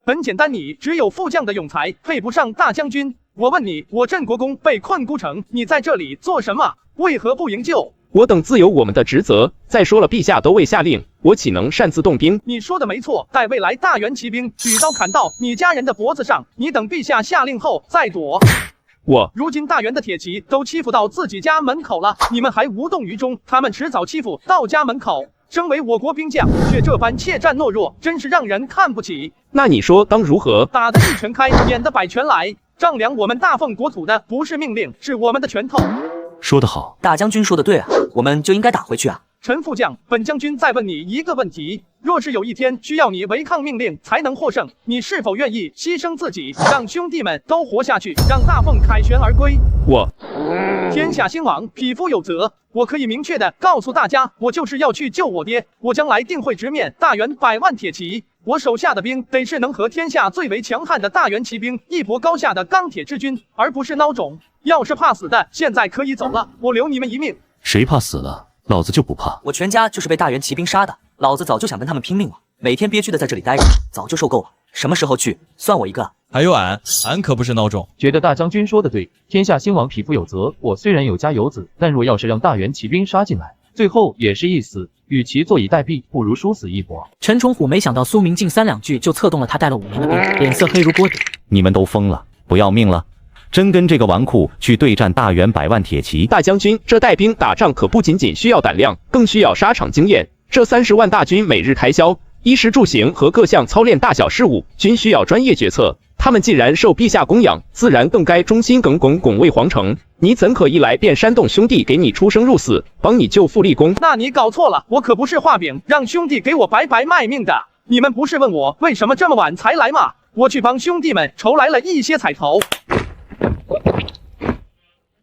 很简单，你只有副将的勇才，配不上大将军。我问你，我镇国公被困孤城，你在这里做什么？为何不营救？我等自有我们的职责。再说了，陛下都未下令，我岂能擅自动兵？你说的没错，待未来大元骑兵举刀砍到你家人的脖子上，你等陛下下令后再躲。如今大元的铁骑都欺负到自己家门口了，你们还无动于衷，他们迟早欺负到家门口。身为我国兵将，却这般怯战懦弱，真是让人看不起。那你说当如何？打得一拳开，免得百拳来。丈量我们大凤国土的不是命令，是我们的拳头。说得好，大将军说的对啊，我们就应该打回去啊。陈副将，本将军再问你一个问题：若是有一天需要你违抗命令才能获胜，你是否愿意牺牲自己，让兄弟们都活下去，让大凤凯旋而归？我，天下兴亡，匹夫有责。我可以明确的告诉大家，我就是要去救我爹，我将来定会直面大元100万铁骑。我手下的兵得是能和天下最为强悍的大元骑兵一搏高下的钢铁之军，而不是孬种。要是怕死的，现在可以走了，我留你们一命。谁怕死了，老子就不怕。我全家就是被大元骑兵杀的，老子早就想跟他们拼命了，每天憋屈的在这里待着，早就受够了。什么时候去，算我一个。还有俺可不是孬种。觉得大将军说的对，天下兴亡，匹夫有责。我虽然有家有子，但若要是让大元骑兵杀进来，最后也是一死。与其坐以待毙，不如殊死一搏。陈重虎没想到苏明竟3两句就策动了他带了5名的兵，脸色黑如锅底。你们都疯了，不要命了？真跟这个纨绔去对战大元100万铁骑？大将军，这带兵打仗可不仅仅需要胆量，更需要沙场经验。这30万大军每日开销，衣食住行和各项操练大小事务，均需要专业决策。他们既然受陛下供养，自然更该忠心耿耿，拱卫皇城。你怎可一来便煽动兄弟给你出生入死，帮你救父立功？那你搞错了，我可不是画饼，让兄弟给我白白卖命的。你们不是问我为什么这么晚才来吗？我去帮兄弟们筹来了一些彩头。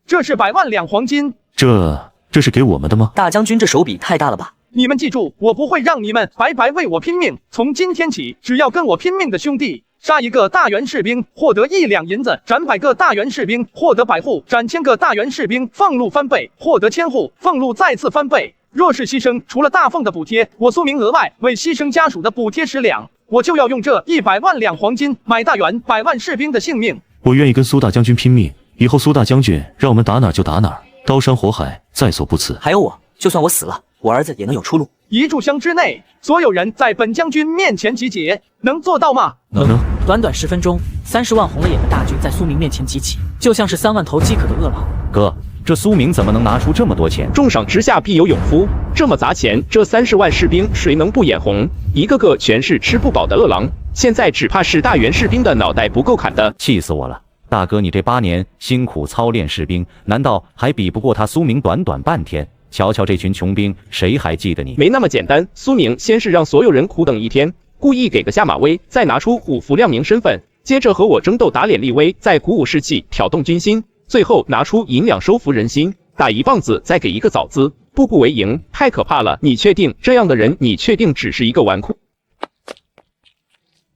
这是100万两黄金。这是给我们的吗？大将军这手笔太大了吧？你们记住，我不会让你们白白为我拼命。从今天起，只要跟我拼命的兄弟，杀一个大元士兵获得1两银子，斩100个大元士兵获得100户，斩1000个大元士兵俸禄翻倍，获得1000户，俸禄再次翻倍。若是牺牲，除了大凤的补贴，我苏明额外为牺牲家属的补贴10两，我就要用这100万两黄金买大元100万士兵的性命。我愿意跟苏大将军拼命，以后苏大将军让我们打哪就打哪，刀山火海在所不辞。还有我，就算我死了，我儿子也能有出路。1炷香之内，所有人在本将军面前集结，能做到吗？能。短短10分钟，30万红了眼的大军在苏明面前集齐，就像是3万头饥渴的饿狼。哥，这苏明怎么能拿出这么多钱？重赏之下必有勇夫，这么砸钱，这30万士兵谁能不眼红？一个个全是吃不饱的饿狼，现在只怕是大元士兵的脑袋不够砍的。气死我了！大哥，你这8年辛苦操练士兵，难道还比不过他苏明短短半天？瞧瞧这群穷兵，谁还记得你？没那么简单。苏明先是让所有人苦等1天，故意给个下马威，再拿出虎符亮明身份，接着和我争斗打脸立威，再鼓舞士气，挑动军心，最后拿出银两收服人心，打一棒子再给一个枣子，步步为营，太可怕了！你确定这样的人？你确定只是一个纨绔？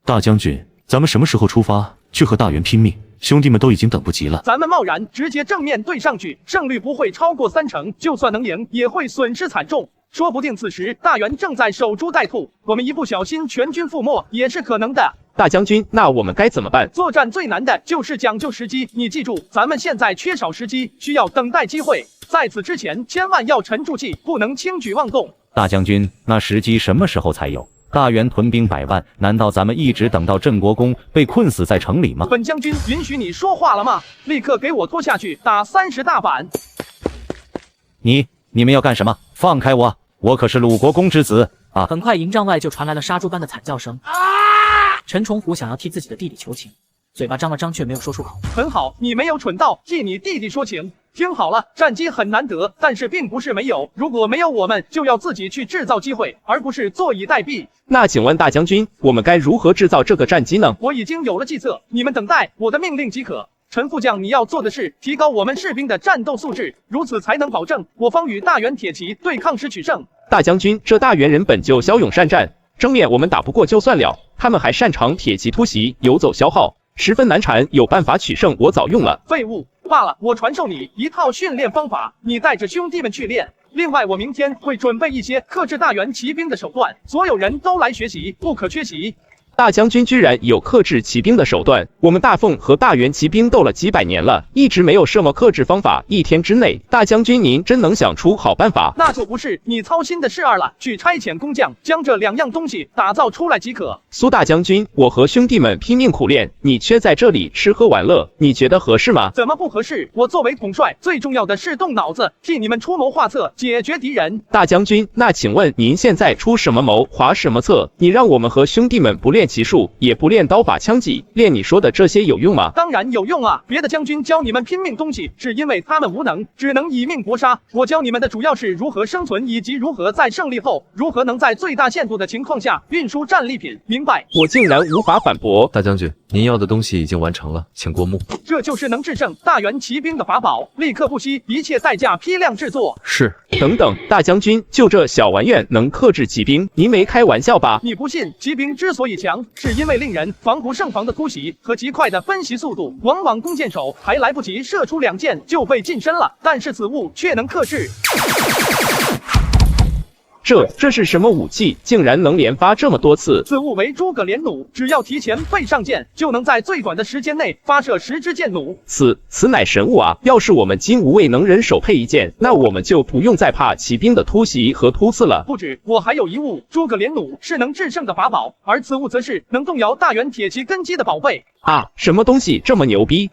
大将军，咱们什么时候出发去和大元拼命？兄弟们都已经等不及了。咱们贸然直接正面对上去，胜率不会超过30%，就算能赢，也会损失惨重。说不定此时大元正在守株待兔，我们一不小心全军覆没也是可能的。大将军，那我们该怎么办？作战最难的就是讲究时机，你记住，咱们现在缺少时机，需要等待机会。在此之前，千万要沉住气，不能轻举妄动。大将军，那时机什么时候才有？大元屯兵100万，难道咱们一直等到镇国公被困死在城里吗？本将军允许你说话了吗？立刻给我拖下去打30大板！你们要干什么？放开我！我可是鲁国公之子啊！很快营帐外就传来了杀猪般的惨叫声。陈重虎想要替自己的弟弟求情，嘴巴张了张却没有说出口。很好，你没有蠢到替你弟弟说情。听好了，战机很难得，但是并不是没有。如果没有我们，就要自己去制造机会，而不是坐以待毙。那请问大将军，我们该如何制造这个战机呢？我已经有了计策，你们等待我的命令即可。陈副将，你要做的是提高我们士兵的战斗素质，如此才能保证我方与大元铁骑对抗时取胜。大将军，这大元人本就骁勇善战，正面我们打不过就算了，他们还擅长铁骑突袭，游走消耗，十分难缠。有办法取胜，我早用了。废物！罢了，我传授你一套训练方法，你带着兄弟们去练。另外，我明天会准备一些克制大元骑兵的手段，所有人都来学习，不可缺席。大将军居然有克制骑兵的手段，我们大凤和大元骑兵斗了几百年了，一直没有什么克制方法，1天之内，大将军您真能想出好办法？那就不是你操心的事儿了，去差遣工匠将这2样东西打造出来即可。苏大将军，我和兄弟们拼命苦练，你却在这里吃喝玩乐，你觉得合适吗？怎么不合适？我作为统帅，最重要的是动脑子，替你们出谋划策，解决敌人。大将军，那请问您现在出什么谋，划什么策？你让我们和兄弟们不练练骑术，也不练刀法枪技，练你说的这些有用吗？当然有用啊！别的将军教你们拼命东西，是因为他们无能，只能以命搏杀。我教你们的主要是如何生存，以及如何在胜利后，如何能在最大限度的情况下运输战利品。明白？我竟然无法反驳。大将军，您要的东西已经完成了，请过目。这就是能制胜大元骑兵的法宝，立刻不惜一切代价批量制作。是。等等，大将军，就这小玩意能克制骑兵？您没开玩笑吧？你不信？骑兵之所以强，是因为令人防不胜防的突袭和极快的奔袭速度，往往弓箭手还来不及射出2箭就被近身了，但是此物却能克制。这是什么武器？竟然能连发这么多次？此物为诸葛连弩，只要提前备上箭，就能在最短的时间内发射10支箭弩。此乃神物啊！要是我们金吾卫能人手配一件，那我们就不用再怕骑兵的突袭和突刺了。不止，我还有一物，诸葛连弩是能制胜的法宝，而此物则是能动摇大元铁骑根基的宝贝。啊，什么东西这么牛逼？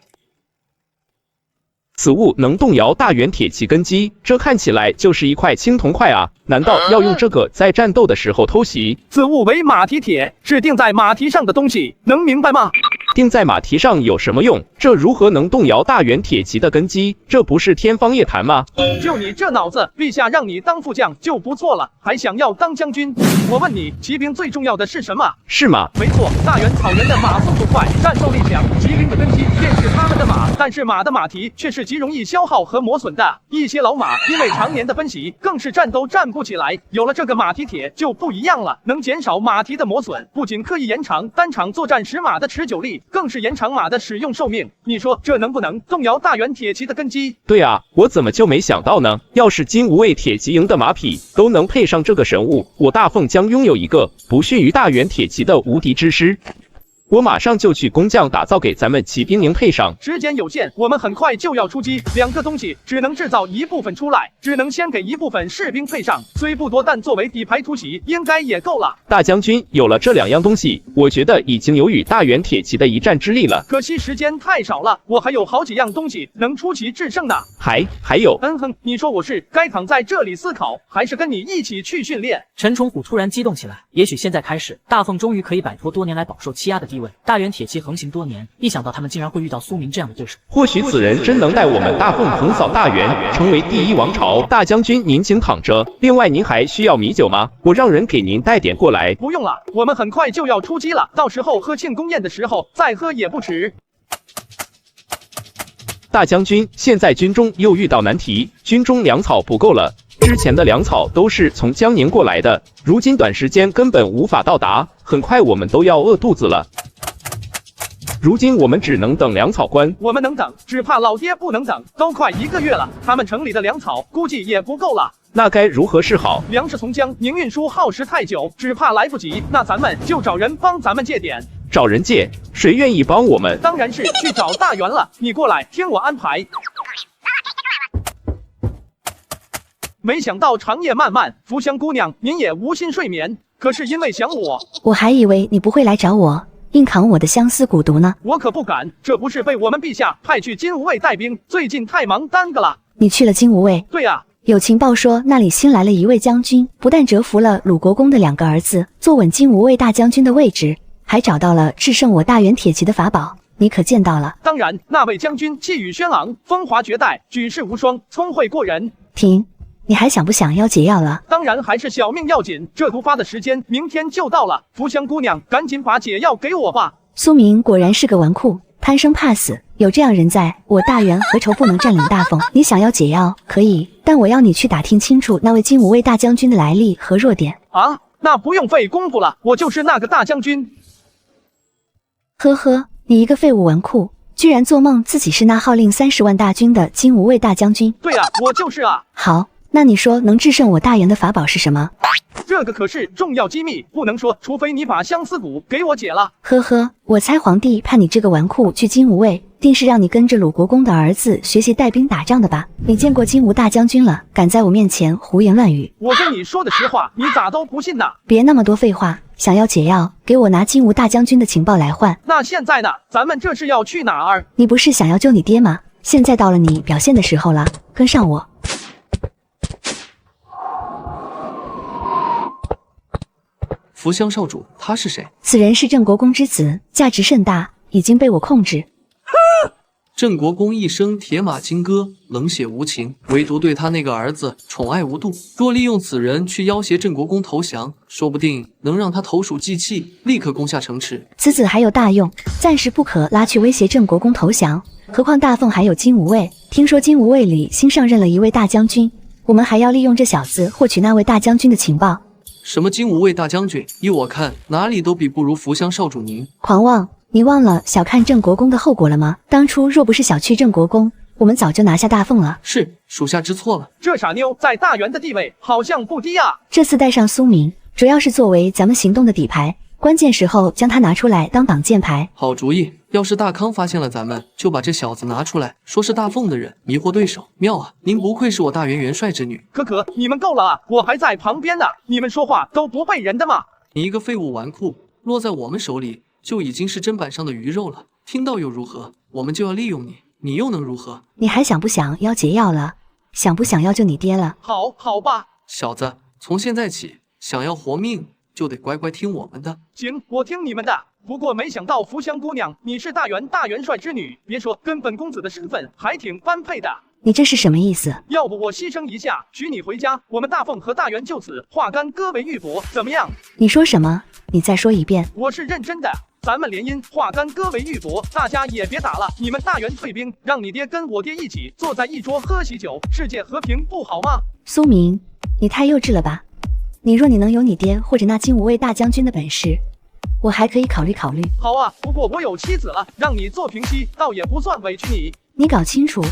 此物能动摇大元铁骑根基，这看起来就是一块青铜块啊！难道要用这个在战斗的时候偷袭？此物为马蹄铁，是钉在马蹄上的东西，能明白吗？钉在马蹄上有什么用？这如何能动摇大元铁骑的根基？这不是天方夜谭吗？就你这脑子，陛下让你当副将就不错了，还想要当将军？我问你，骑兵最重要的是什么？是马。没错，大元草原的马速度快，战斗力强，骑兵的根基便是他们的马。但是马的马蹄却是极容易消耗和磨损的，一些老马因为常年的奔袭，更是站都站不起来。有了这个马蹄铁就不一样了，能减少马蹄的磨损，不仅可以延长单场作战时马的持久力，更是延长马的使用寿命。你说这能不能动摇大元铁骑的根基？对啊，我怎么就没想到呢？要是金吾卫铁骑营的马匹都能配上这个神物，我大凤将拥有一个不逊于大元铁骑的无敌之师。我马上就去工匠打造给咱们骑兵营配上。时间有限，我们很快就要出击，2个东西只能制造一部分出来，只能先给一部分士兵配上，虽不多，但作为底牌突袭应该也够了。大将军，有了这2样东西，我觉得已经有与大元铁骑的一战之力了。可惜时间太少了，我还有好几样东西能出奇制胜呢。还有，你说我是该躺在这里思考，还是跟你一起去训练？陈崇虎突然激动起来，也许现在开始，大凤终于可以摆脱多年来饱受欺压的地位。大元铁骑横行多年，一想到他们竟然会遇到苏明这样的对手，或许此人真能带我们大凤横扫大元，成为第一王朝。大将军您请躺着，另外您还需要米酒吗？我让人给您带点过来。不用了，我们很快就要出击了，到时候喝庆功宴的时候再喝也不迟。大将军，现在军中又遇到难题，军中粮草不够了。之前的粮草都是从江宁过来的，如今短时间根本无法到达，很快我们都要饿肚子了。如今我们只能等粮草关。我们能等，只怕老爹不能等，都快1个月了，他们城里的粮草估计也不够了。那该如何是好？粮食从江宁运输耗时太久，只怕来不及，那咱们就找人帮咱们借点。找人借？谁愿意帮我们？当然是去找大元了，你过来听我安排。没想到长夜漫漫，福香姑娘您也无心睡眠，可是因为想我还以为你不会来找我，硬扛我的相思蛊毒呢。我可不敢，这不是被我们陛下派去金吾卫带兵，最近太忙耽搁了。你去了金吾卫？对啊，有情报说那里新来了一位将军，不但折服了鲁国公的2个儿子，坐稳金吾卫大将军的位置，还找到了制胜我大元铁骑的法宝，你可见到了？当然，那位将军气宇轩昂，风华绝代，举世无双，聪慧过人。停，你还想不想要解药了？当然还是小命要紧，这突发的时间明天就到了，福香姑娘赶紧把解药给我吧。苏明果然是个纨绔，贪生怕死，有这样人在，我大元何愁不能占领大凤？你想要解药可以，但我要你去打听清楚那位金吾卫大将军的来历和弱点。啊，那不用费功夫了，我就是那个大将军。呵呵，你一个废物纨绔，居然做梦自己是那号令30万大军的金吾卫大将军。对啊，我就是啊。好，那你说能制胜我大元的法宝是什么？这个可是重要机密，不能说，除非你把相思蛊给我解了。呵呵，我猜皇帝派你这个纨绔去金吾卫，定是让你跟着鲁国公的儿子学习带兵打仗的吧？你见过金吾大将军了，敢在我面前胡言乱语？我跟你说的实话，你咋都不信呢？别那么多废话，想要解药，给我拿金吾大将军的情报来换。那现在呢？咱们这是要去哪儿？你不是想要救你爹吗？现在到了你表现的时候了，跟上我。福乡少主，他是谁？此人是郑国公之子，价值甚大，已经被我控制。郑国公一生铁马金戈，冷血无情，唯独对他那个儿子宠爱无度。若利用此人去要挟郑国公投降，说不定能让他投鼠忌器，立刻攻下城池。此子还有大用，暂时不可拉去威胁郑国公投降。何况大凤还有金吾卫，听说金吾卫里新上任了一位大将军，我们还要利用这小子获取那位大将军的情报。什么金吾卫大将军？依我看，哪里都比不如福乡少主您。狂妄！你忘了小看郑国公的后果了吗？当初若不是小觑郑国公，我们早就拿下大凤了。是，属下知错了。这傻妞在大元的地位好像不低啊。这次带上苏明，主要是作为咱们行动的底牌，关键时候将他拿出来当挡箭牌。好主意！要是大康发现了咱们，就把这小子拿出来，说是大凤的人，迷惑对手。妙啊！您不愧是我大元元帅之女。可，你们够了啊！我还在旁边呢，你们说话都不背人的吗？你一个废物纨绔，落在我们手里就已经是砧板上的鱼肉了。听到又如何？我们就要利用你，你又能如何？你还想不想要解药了？想不想要就你爹了？好吧，小子，从现在起，想要活命就得乖乖听我们的。行，我听你们的。不过没想到福乡姑娘，你是大元帅之女，别说跟本公子的身份还挺般配的。你这是什么意思？要不我牺牲一下，娶你回家，我们大凤和大元就此化干戈为玉帛，怎么样？你说什么？你再说一遍。我是认真的，咱们联姻化干戈为玉帛，大家也别打了。你们大元退兵，让你爹跟我爹一起坐在一桌喝喜酒，世界和平不好吗？苏明，你太幼稚了吧？你能有你爹或者那金吾卫大将军的本事，我还可以考虑考虑。好啊，不过我有妻子了，让你做平妻，倒也不算委屈你。你搞清楚，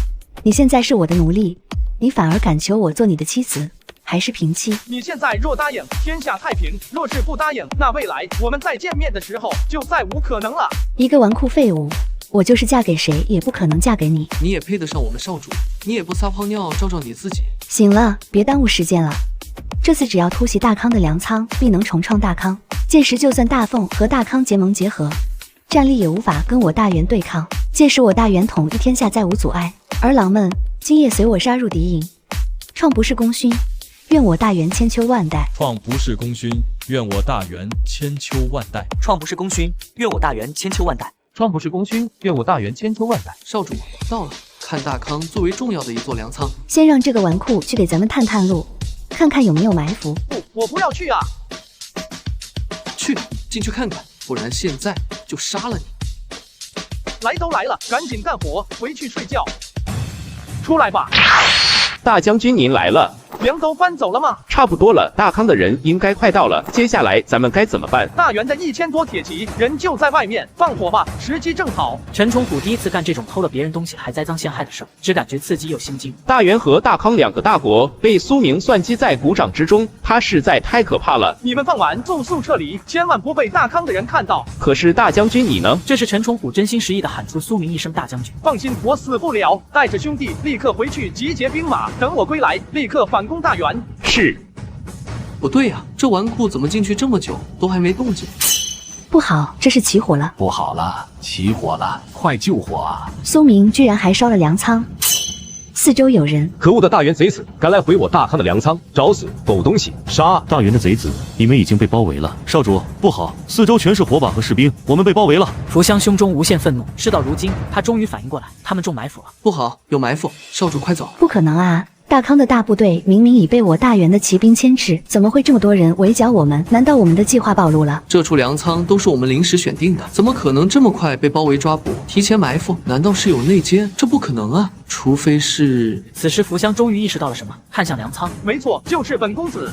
你现在是我的奴隶，你反而敢求我做你的妻子，还是平妻？你现在若答应，天下太平；若是不答应，那未来我们再见面的时候就再无可能了。一个纨绔废物，我就是嫁给谁也不可能嫁给你。你也配得上我们少主？你也不撒泡尿照照你自己？行了，别耽误时间了。这次只要突袭大康的粮仓，必能重创大康。届时就算大凤和大康结盟结合，战力也无法跟我大元对抗。届时我大元统一天下再无阻碍。儿郎们，今夜随我杀入敌营，创不是功勋，愿我大元千秋万代。创不是功勋，愿我大元千秋万代。创不是功勋，愿我大元千秋万代。创不是功勋，愿我大元千秋万代。少主到了，看大康最为重要的一座粮仓。先让这个纨绔去给咱们探探路，看看有没有埋伏。不，我不要去啊！去，进去看看，不然现在就杀了你。来都来了，赶紧干活，回去睡觉。出来吧。大将军您来了。粮都搬走了吗？差不多了，大康的人应该快到了，接下来咱们该怎么办？大元的1000多铁骑人就在外面，放火吧，时机正好。陈崇虎第一次干这种偷了别人东西还栽赃陷害的事，只感觉刺激又心惊。大元和大康两个大国被苏明算计在股掌之中，他实在太可怕了。你们放完速速撤离，千万不被大康的人看到。可是大将军你呢？这是陈崇虎真心实意的喊出苏明一声大将军。放心，我死不了，带着兄弟立刻回去集结兵马，等我归来，立刻反攻大元。是。不对呀，这纨绔怎么进去这么久都还没动静？不好，这是起火了！不好了，起火了，快救火啊！苏明居然还烧了粮仓，四周有人。可恶的大元贼子，敢来毁我大康的粮仓，找死！狗东西，杀！大元的贼子，你们已经被包围了。少主，不好，四周全是火把和士兵，我们被包围了。福乡胸中无限愤怒，事到如今，他终于反应过来，他们中埋伏了。不好，有埋伏！少主快走！不可能啊！大康的大部队明明已被我大元的骑兵牵制，怎么会这么多人围剿我们？难道我们的计划暴露了？这处粮仓都是我们临时选定的，怎么可能这么快被包围抓捕？提前埋伏？难道是有内奸？这不可能啊！除非是……此时福乡终于意识到了什么，看向粮仓。没错，就是本公子。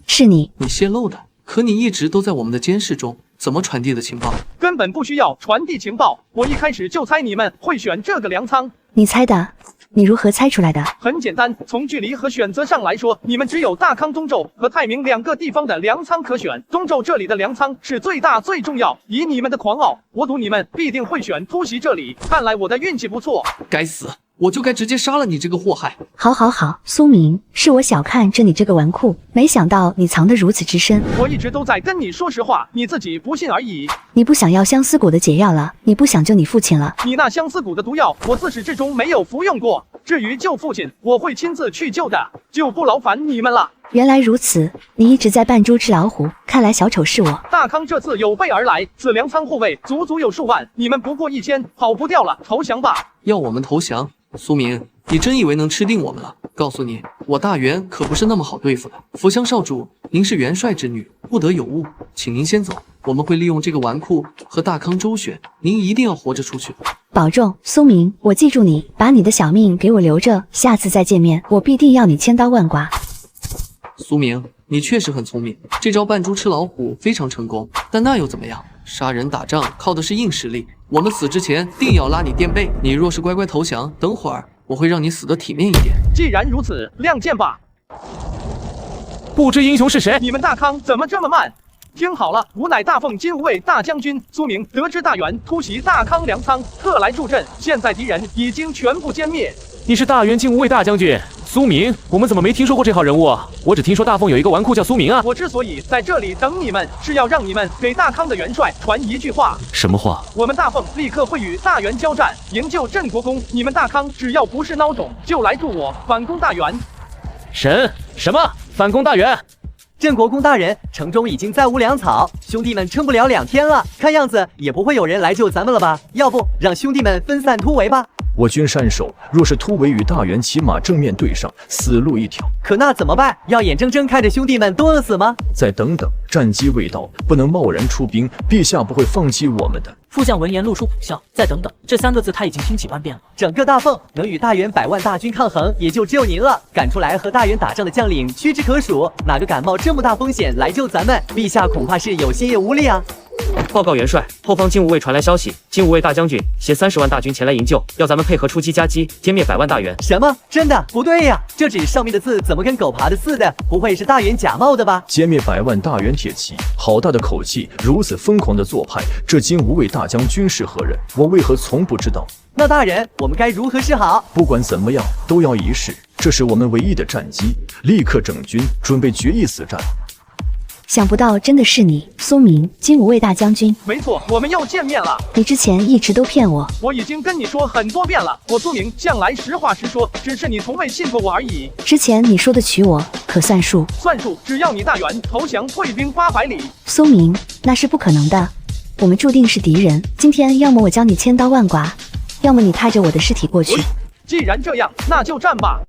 是你泄露的，可你一直都在我们的监视中，怎么传递的情报？根本不需要传递情报，我一开始就猜你们会选这个粮仓。你猜的？你如何猜出来的？很简单，从距离和选择上来说，你们只有大康东宙和太明2个地方的粮仓可选。东宙这里的粮仓是最大最重要，以你们的狂傲，我赌你们必定会选突袭这里。看来我的运气不错。该死，我就该直接杀了你这个祸害。好，苏明，是我小看着你这个纨绔，没想到你藏得如此之深。我一直都在跟你说实话，你自己不信而已。你不想要相思谷的解药了？你不想救你父亲了？你那相思谷的毒药，我自始至终没有服用过。至于救父亲，我会亲自去救的，就不劳烦你们了。原来如此，你一直在扮猪吃老虎，看来小丑是我。大康这次有备而来，此粮仓护卫足足有数万，你们不过1000，跑不掉了，投降吧。要我们投降？苏明，你真以为能吃定我们了？告诉你，我大元可不是那么好对付的。福乡少主，您是元帅之女，不得有误，请您先走，我们会利用这个纨绔和大康周旋，您一定要活着出去。保重，苏明，我记住你，把你的小命给我留着，下次再见面，我必定要你千刀万剐。苏明，你确实很聪明，这招扮猪吃老虎非常成功，但那又怎么样？杀人打仗靠的是硬实力，我们死之前定要拉你垫背。你若是乖乖投降，等会儿我会让你死得体面一点。既然如此，亮剑吧！不知英雄是谁？你们大康怎么这么慢？听好了，吾乃大凤金吾卫大将军苏明，得知大元突袭大康粮仓，特来助阵。现在敌人已经全部歼灭。你是大元金吾卫大将军苏明，我们怎么没听说过这号人物啊？我只听说大凤有一个纨绔叫苏明啊。我之所以在这里等你们，是要让你们给大康的元帅传一句话。什么话？我们大凤立刻会与大元交战，营救镇国公。你们大康只要不是孬种，就来助我反攻大元。什么反攻大元？镇国公大人，城中已经再无粮草，兄弟们撑不了2天了，看样子也不会有人来救咱们了吧？要不让兄弟们分散突围吧？我军善守，若是突围与大元骑马正面对上，死路一条。可那怎么办？要眼睁睁看着兄弟们都饿死吗？再等等，战机未到，不能贸然出兵，陛下不会放弃我们的。副将闻言露出苦笑，再等等，这3个字他已经听几万遍了。整个大凤能与大元100万大军抗衡，也就只有您了。赶出来和大元打仗的将领屈指可数，哪个敢冒这么大风险来救咱们？陛下恐怕是有心也无力啊。报告元帅，后方金吾卫传来消息，金吾卫大将军携30万大军前来营救，要咱们配合出击夹击，歼灭100万大元。什么？真的？不对呀，这纸上面的字怎么跟狗爬的似的？不会是大元假冒的吧？歼灭100万大元铁骑，好大的口气！如此疯狂的做派，这金吾卫大将军是何人？我为何从不知道？那大人，我们该如何是好？不管怎么样，都要一试，这是我们唯一的战机，立刻整军，准备决一死战。想不到真的是你，苏明，金吾卫大将军。没错，我们又见面了。你之前一直都骗我。我已经跟你说很多遍了，我苏明向来实话实说，只是你从未信过我而已。之前你说的娶我，可算数？算数，只要你大元投降，退兵800里。苏明，那是不可能的，我们注定是敌人。今天要么我将你千刀万剐，要么你踏着我的尸体过去。既然这样，那就战吧。